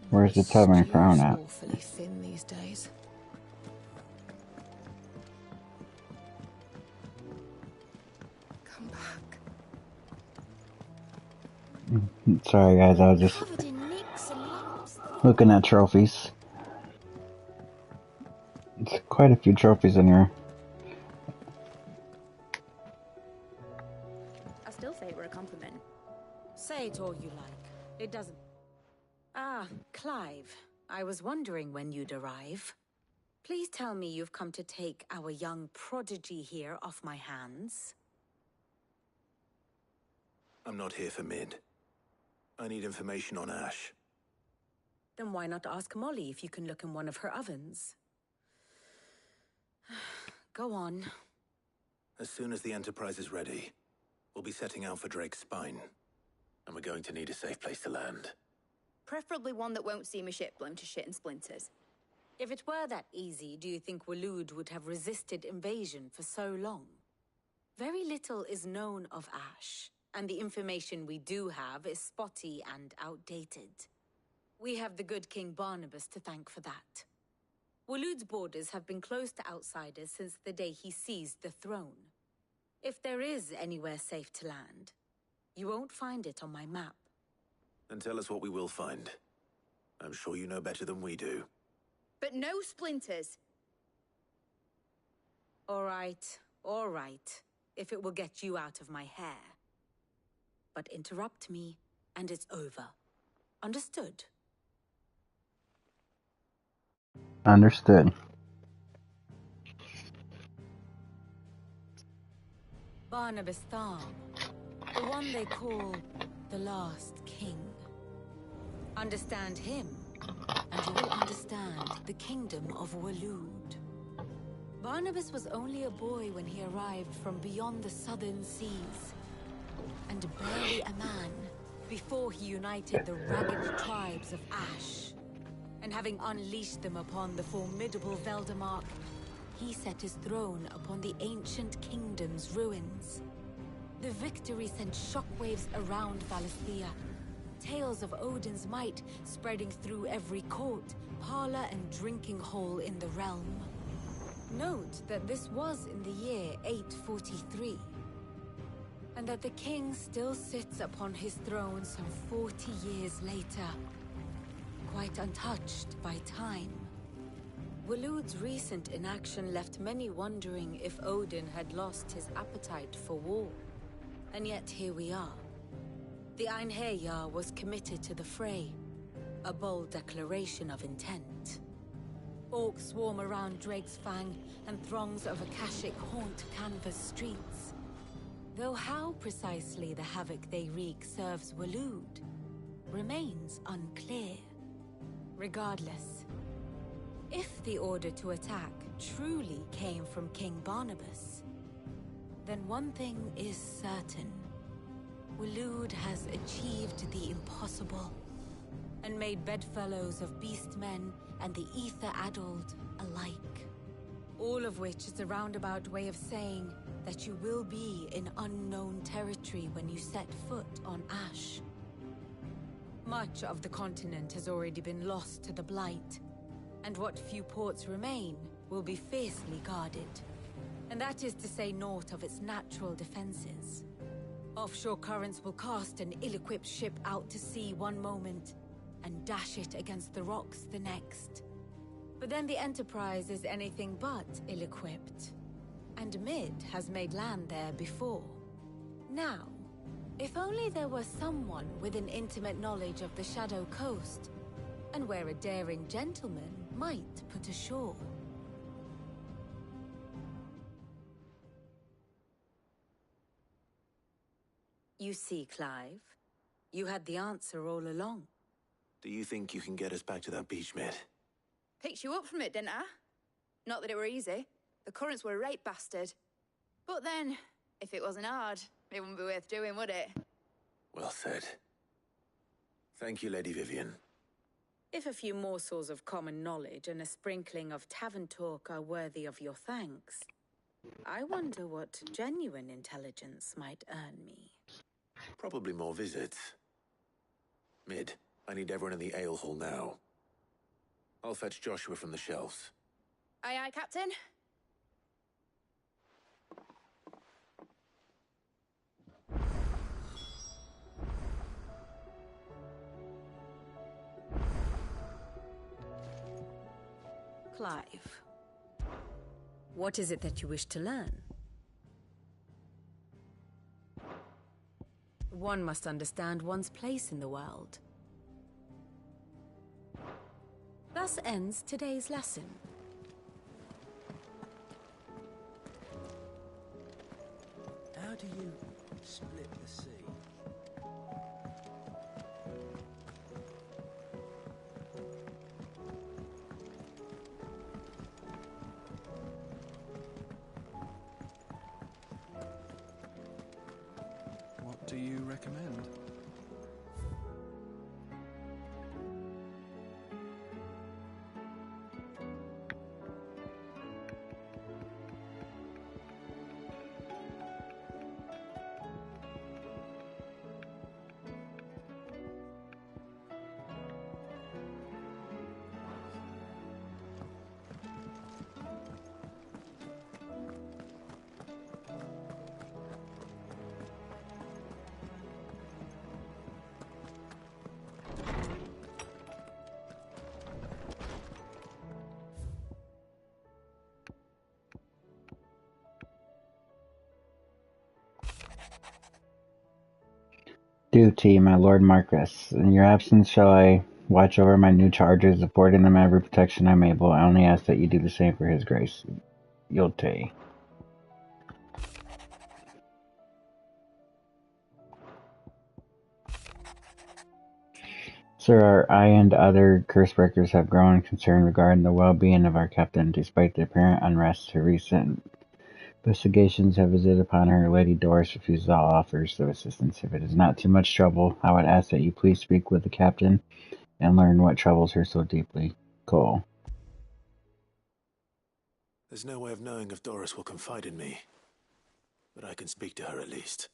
Where's the tub and crown at? Awfully thin these days. Come back. Sorry guys, I was just Covered in nicks and lumps. looking at trophies. It's quite a few trophies in here. I still say it were a compliment. Say it all you like. It doesn't... Ah, Clive. I was wondering when you'd arrive. Please tell me you've come to take our young prodigy here off my hands. I'm not here for Mid. I need information on Ash. Then why not ask Molly if you can look in one of her ovens? Go on. As soon as the Enterprise is ready, we'll be setting out for Drake's Spine. And we're going to need a safe place to land. Preferably one that won't see my ship blown to shit and splinters. If it were that easy, do you think Waloed would have resisted invasion for so long? Very little is known of Ash, and the information we do have is spotty and outdated. We have the good King Barnabas to thank for that. Waloed's borders have been closed to outsiders since the day he seized the throne. If there is anywhere safe to land, you won't find it on my map. Then tell us what we will find. I'm sure you know better than we do. But no splinters. All right, if it will get you out of my hair. But interrupt me, and it's over. Understood? Understood. Barnabas Tharm, the one they call the Last King. Understand him, and you will understand the kingdom of Waloed. Barnabas was only a boy when he arrived from beyond the southern seas, and barely a man before he united the ragged tribes of Ash. And having unleashed them upon the formidable Veldamark, he set his throne upon the ancient kingdom's ruins. The victory sent shockwaves around Valisthea, tales of Odin's might spreading through every court, parlor, and drinking hole in the realm. Note that this was in the year 843, and that the king still sits upon his throne some 40 years later, quite untouched by time. Waloed's recent inaction left many wondering if Odin had lost his appetite for war. And yet here we are. The Einherjar was committed to the fray, a bold declaration of intent. Orcs swarm around Drake's Fang, and throngs of Akashic haunt Canvas streets. Though how precisely the havoc they wreak serves Waloed remains unclear. Regardless, if the order to attack truly came from King Barnabas, then one thing is certain. Waloed has achieved the impossible, and made bedfellows of beastmen and the ether-addled alike. All of which is a roundabout way of saying that you will be in unknown territory when you set foot on Ash. Much of the continent has already been lost to the Blight, and what few ports remain will be fiercely guarded. And that is to say naught of its natural defenses. Offshore currents will cast an ill-equipped ship out to sea one moment, and dash it against the rocks the next. But then the Enterprise is anything but ill-equipped, and Mid has made land there before. Now, if only there were someone with an intimate knowledge of the Shadow Coast, and where a daring gentleman might put ashore. You see, Clive, you had the answer all along. Do you think you can get us back to that beach, Mid? Picked you up from it, didn't I? Not that it were easy. The currents were right bastard. But then, if it wasn't hard, it wouldn't be worth doing, would it? Well said. Thank you, Lady Vivian. If a few morsels of common knowledge and a sprinkling of tavern talk are worthy of your thanks, I wonder what genuine intelligence might earn me. Probably more visits. Mid, I need everyone in the ale hall now. I'll fetch Joshua from the shelves. Aye, aye, Captain. Clive, what is it that you wish to learn? One must understand one's place in the world. Thus ends today's lesson. How do you split the sea? What do you recommend? Duty, my Lord Marquis. In your absence shall I watch over my new charges, affording them every protection I'm able. I only ask that you do the same for His Grace. Yolte. Sir, I and other Cursebreakers have grown concerned regarding the well-being of our captain. Despite the apparent unrest, her recent investigations have visited upon her. Lady Doris refuses all offers of assistance. If it is not too much trouble, I would ask that you please speak with the captain and learn what troubles her so deeply. Cole. There's no way of knowing if Doris will confide in me, but I can speak to her at least.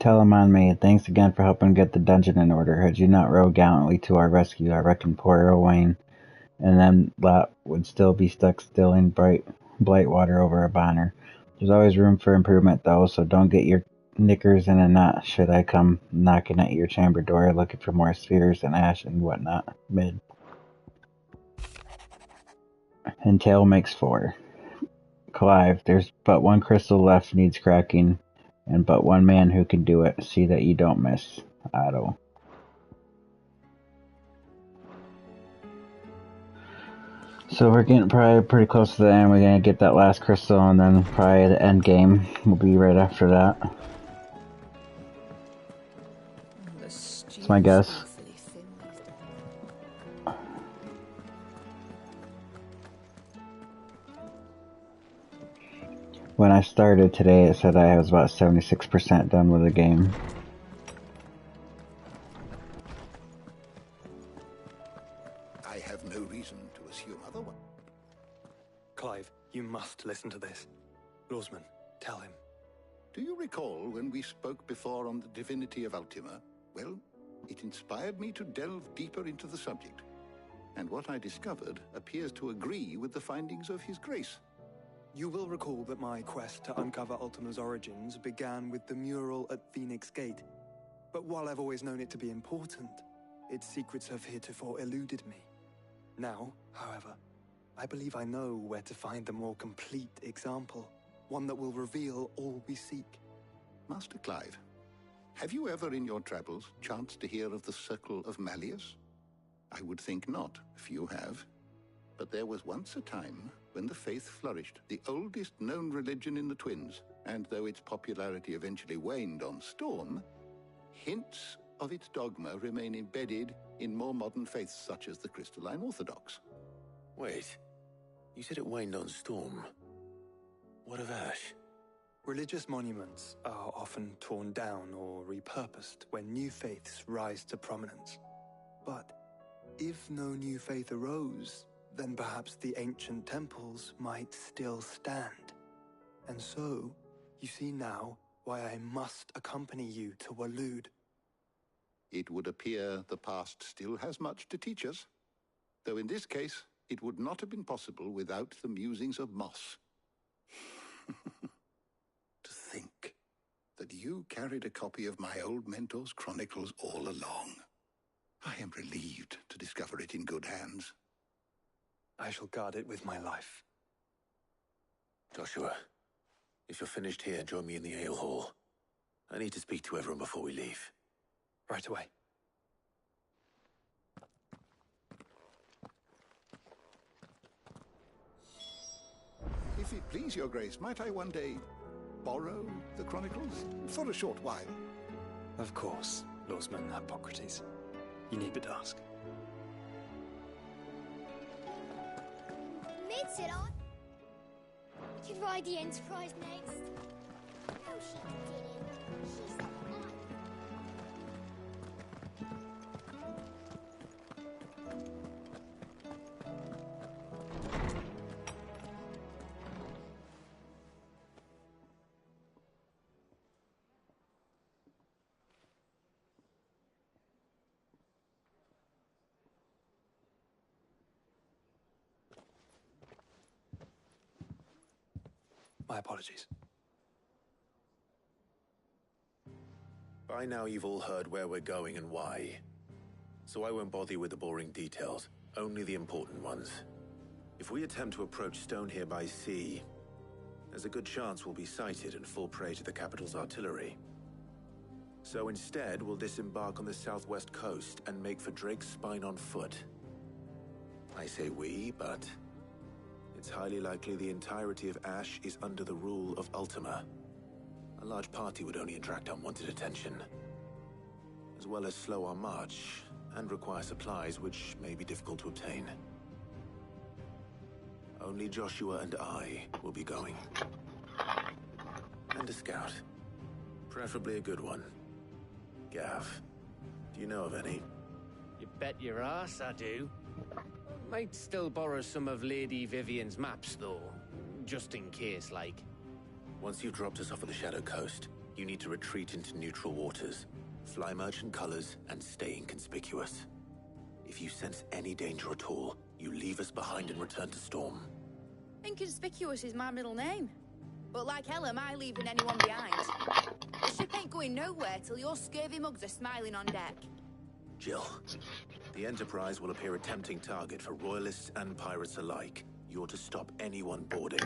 Telemon maid, thanks again for helping get the dungeon in order. Had you not rowed gallantly to our rescue, I reckon poor Owain and them lot would still be stuck in Blightwater over a bonner. There's always room for improvement, though, so don't get your knickers in a knot should I come knocking at your chamber door looking for more spheres and ash and whatnot. Mid. And tail makes 4. Clive, there's but one crystal left needs cracking, and but one man who can do it. See that you don't miss. Otto. So we're getting probably pretty close to the end. We're gonna get that last crystal, and then probably the end game will be right after that. That's my guess. When I started today, it said I was about 76% done with the game. I have no reason to assume otherwise. Clive, you must listen to this. Lawsman, tell him. Do you recall when we spoke before on the divinity of Ultima? Well, it inspired me to delve deeper into the subject. And what I discovered appears to agree with the findings of His Grace. You will recall that my quest to uncover Ultima's origins began with the mural at Phoenix Gate. But while I've always known it to be important, its secrets have heretofore eluded me. Now, however, I believe I know where to find the more complete example, one that will reveal all we seek. Master Clive, have you ever in your travels chanced to hear of the Circle of Malleus? I would think not, if you have. But there was once a time when the faith flourished, the oldest known religion in the Twins, and though its popularity eventually waned on Storm, hints of its dogma remain embedded in more modern faiths such as the Crystalline Orthodox. Wait, you said it waned on Storm. What of Ash? Religious monuments are often torn down or repurposed when new faiths rise to prominence. But if no new faith arose, then perhaps the ancient temples might still stand. And so, you see now why I must accompany you to Waloed. It would appear the past still has much to teach us, though in this case, it would not have been possible without the musings of Moss. To think that you carried a copy of my old mentor's chronicles all along. I am relieved to discover it in good hands. I shall guard it with my life. Joshua, if you're finished here, join me in the ale hall. I need to speak to everyone before we leave. Right away. If it please your grace, might I one day borrow the chronicles for a short while? Of course, Lordsman Hippocrates. You need but ask. Meets it on. To ride the Enterprise next. No, she didn't. She said My apologies. By now you've all heard where we're going and why. So I won't bother you with the boring details, only the important ones. If we attempt to approach Stone here by sea, there's a good chance we'll be sighted and fall prey to the capital's artillery. So instead, we'll disembark on the southwest coast and make for Drake's Spine on foot. I say we, but it's highly likely the entirety of Ash is under the rule of Ultima. A large party would only attract unwanted attention, as well as slow our march and require supplies which may be difficult to obtain. Only Joshua and I will be going. And a scout. Preferably a good one. Gav, do you know of any? You bet your ass I do. Might still borrow some of Lady Vivian's maps, though. Just in case, like. Once you've dropped us off at the Shadow Coast, you need to retreat into neutral waters, fly merchant colors, and stay inconspicuous. If you sense any danger at all, you leave us behind and return to Storm. Inconspicuous is my middle name. But like hell am I leaving anyone behind. The ship ain't going nowhere till your scurvy mugs are smiling on deck. Jill, the Enterprise will appear a tempting target for royalists and pirates alike. You're to stop anyone boarding.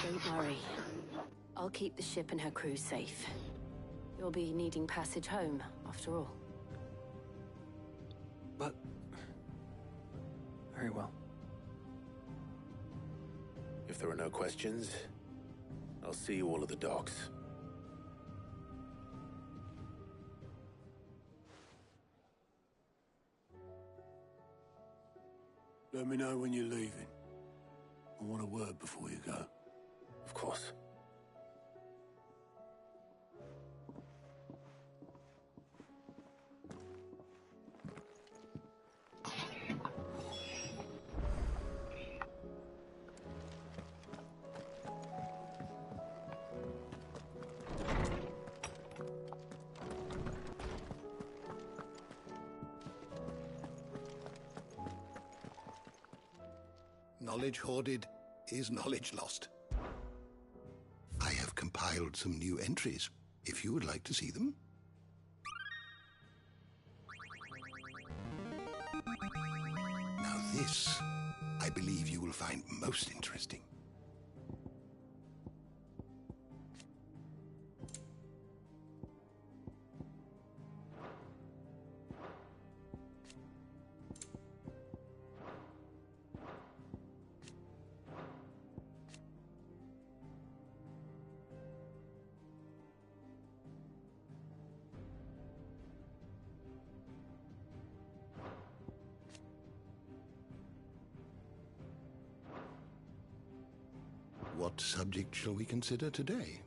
Don't worry. I'll keep the ship and her crew safe. You'll be needing passage home, after all. But... very well. If there are no questions, I'll see you all at the docks. Let me know when you're leaving. I want a word before you go. Of course. Knowledge hoarded is knowledge lost. I have compiled some new entries, if you would like to see them. Now this, I believe you will find most interesting. What subject shall we consider today?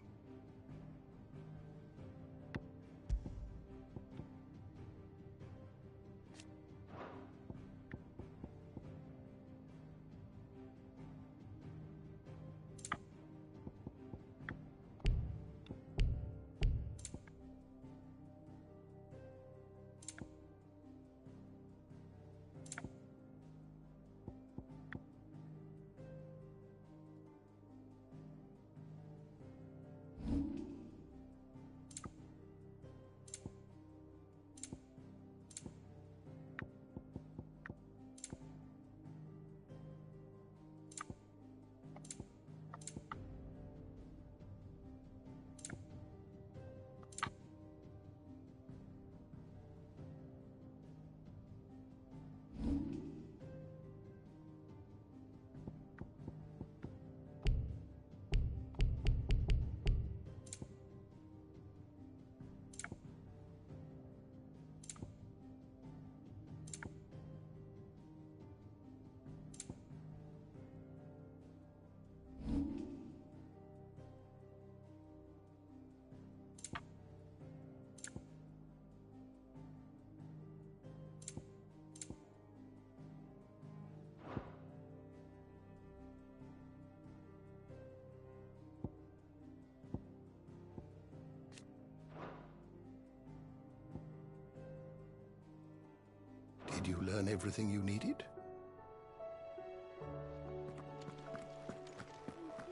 Did you learn everything you needed?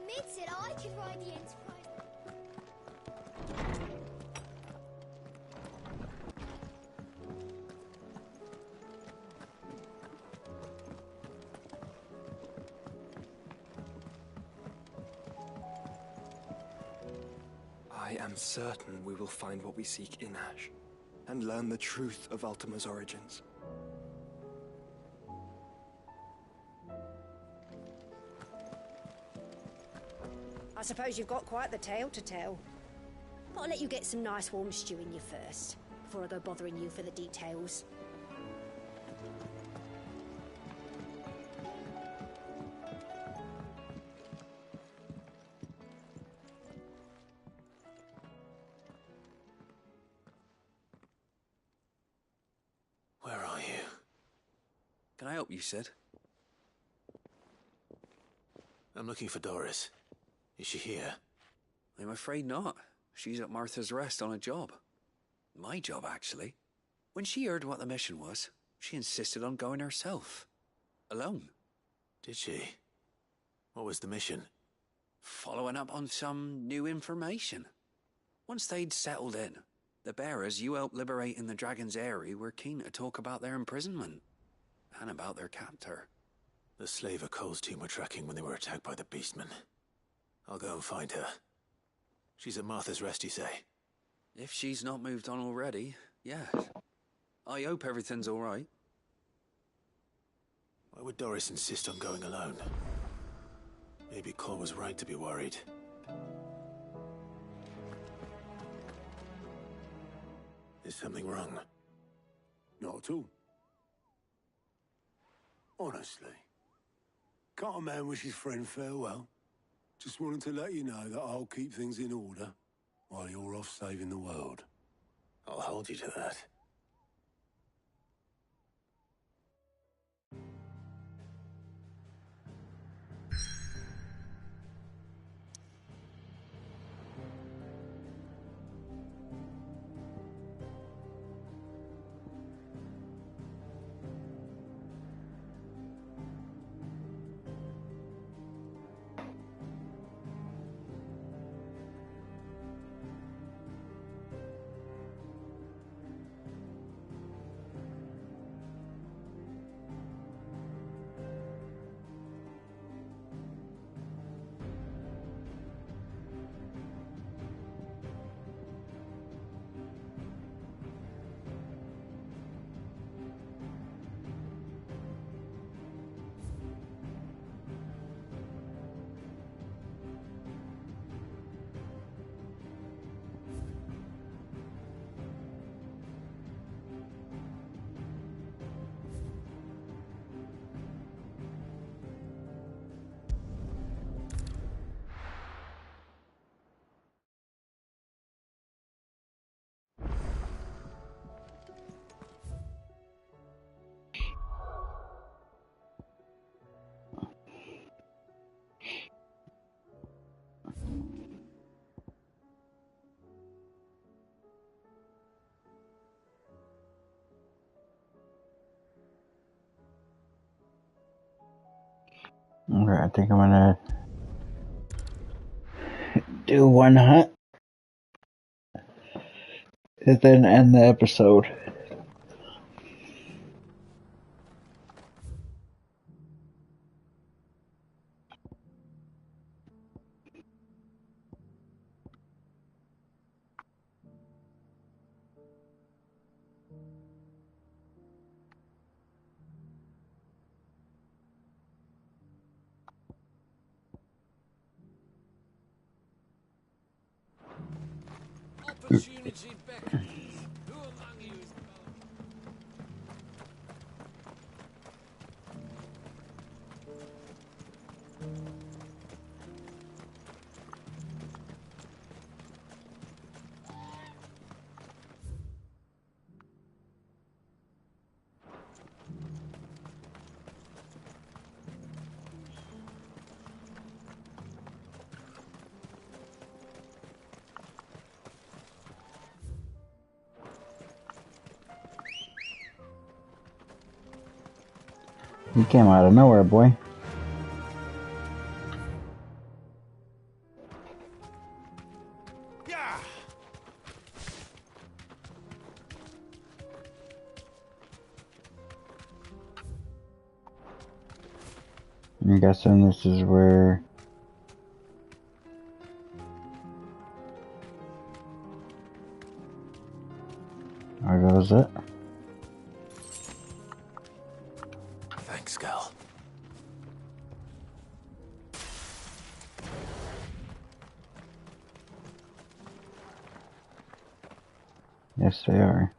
Mid said I could ride the Enterprise. I am certain we will find what we seek in Ash, and learn the truth of Ultima's origins. I suppose you've got quite the tale to tell. But I'll let you get some nice warm stew in you first, before I go bothering you for the details. Where are you? Can I help you, Sid? I'm looking for Doris. Is she here? I'm afraid not. She's at Martha's Rest on a job. My job, actually. When she heard what the mission was, she insisted on going herself. Alone. Did she? What was the mission? Following up on some new information. Once they'd settled in, the bearers you helped liberate in the Dragon's Eyrie were keen to talk about their imprisonment. And about their captor. The slaver Cole's team were tracking when they were attacked by the Beastmen. I'll go and find her. She's at Martha's Rest, you say? If she's not moved on already, yes. I hope everything's all right. Why would Doris insist on going alone? Maybe Cole was right to be worried. Is something wrong? Not at all. Honestly. Can't a man wish his friend farewell? Just wanted to let you know that I'll keep things in order while you're off saving the world. I'll hold you to that. Alright, I think I'm gonna do one hunt and then end the episode. Opportunity beckons. Who among you is You came out of nowhere, boy. I'm guessing this is where... There goes it. Thanks, girl. Yes, they are.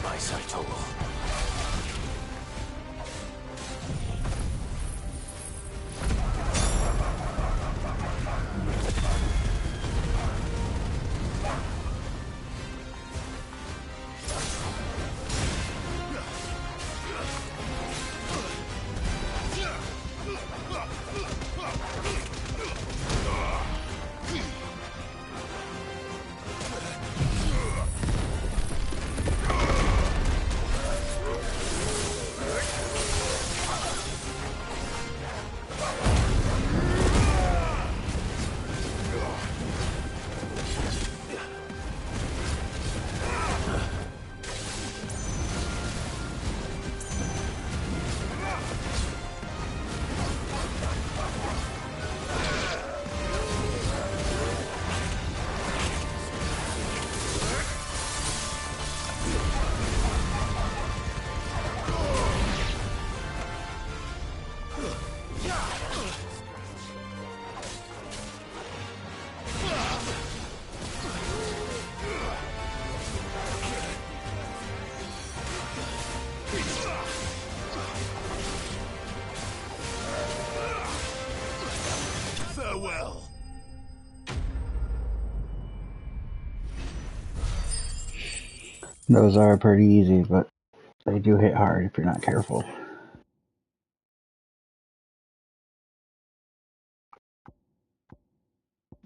Nice, I told. Farewell. Those are pretty easy, but they do hit hard if you're not careful.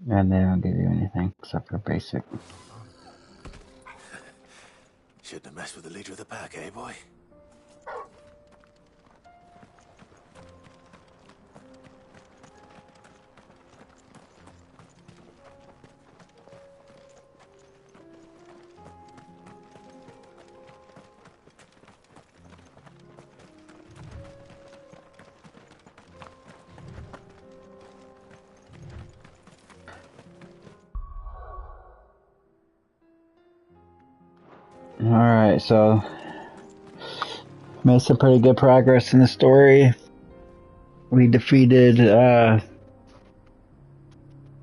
And they don't give you anything except for basic. Shouldn't have messed with the leader of the pack, eh, boy? Alright, so made some pretty good progress in the story. We defeated, damn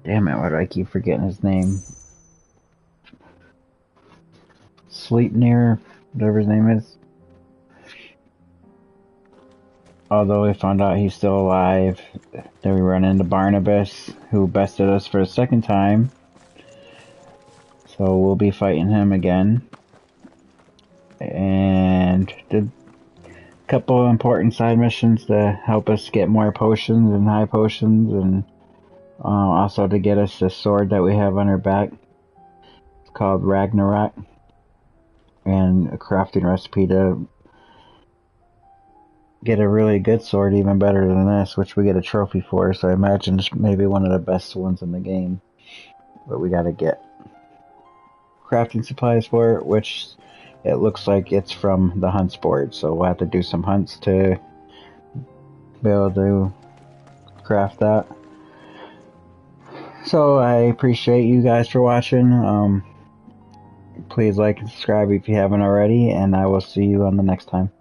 it, why do I keep forgetting his name? Sleipnir, whatever his name is. Although we found out he's still alive. Then we run into Barnabas, who bested us for a second time. So we'll be fighting him again. And did a couple of important side missions to help us get more potions and high potions, and also to get us the sword that we have on our back. It's called Ragnarok. And a crafting recipe to get a really good sword, even better than this, which we get a trophy for, so I imagine it's maybe one of the best ones in the game. But we gotta get crafting supplies for it, which it looks like it's from the hunts board, so we'll have to do some hunts to be able to craft that. So I appreciate you guys for watching. Please like and subscribe if you haven't already, and I will see you on the next time.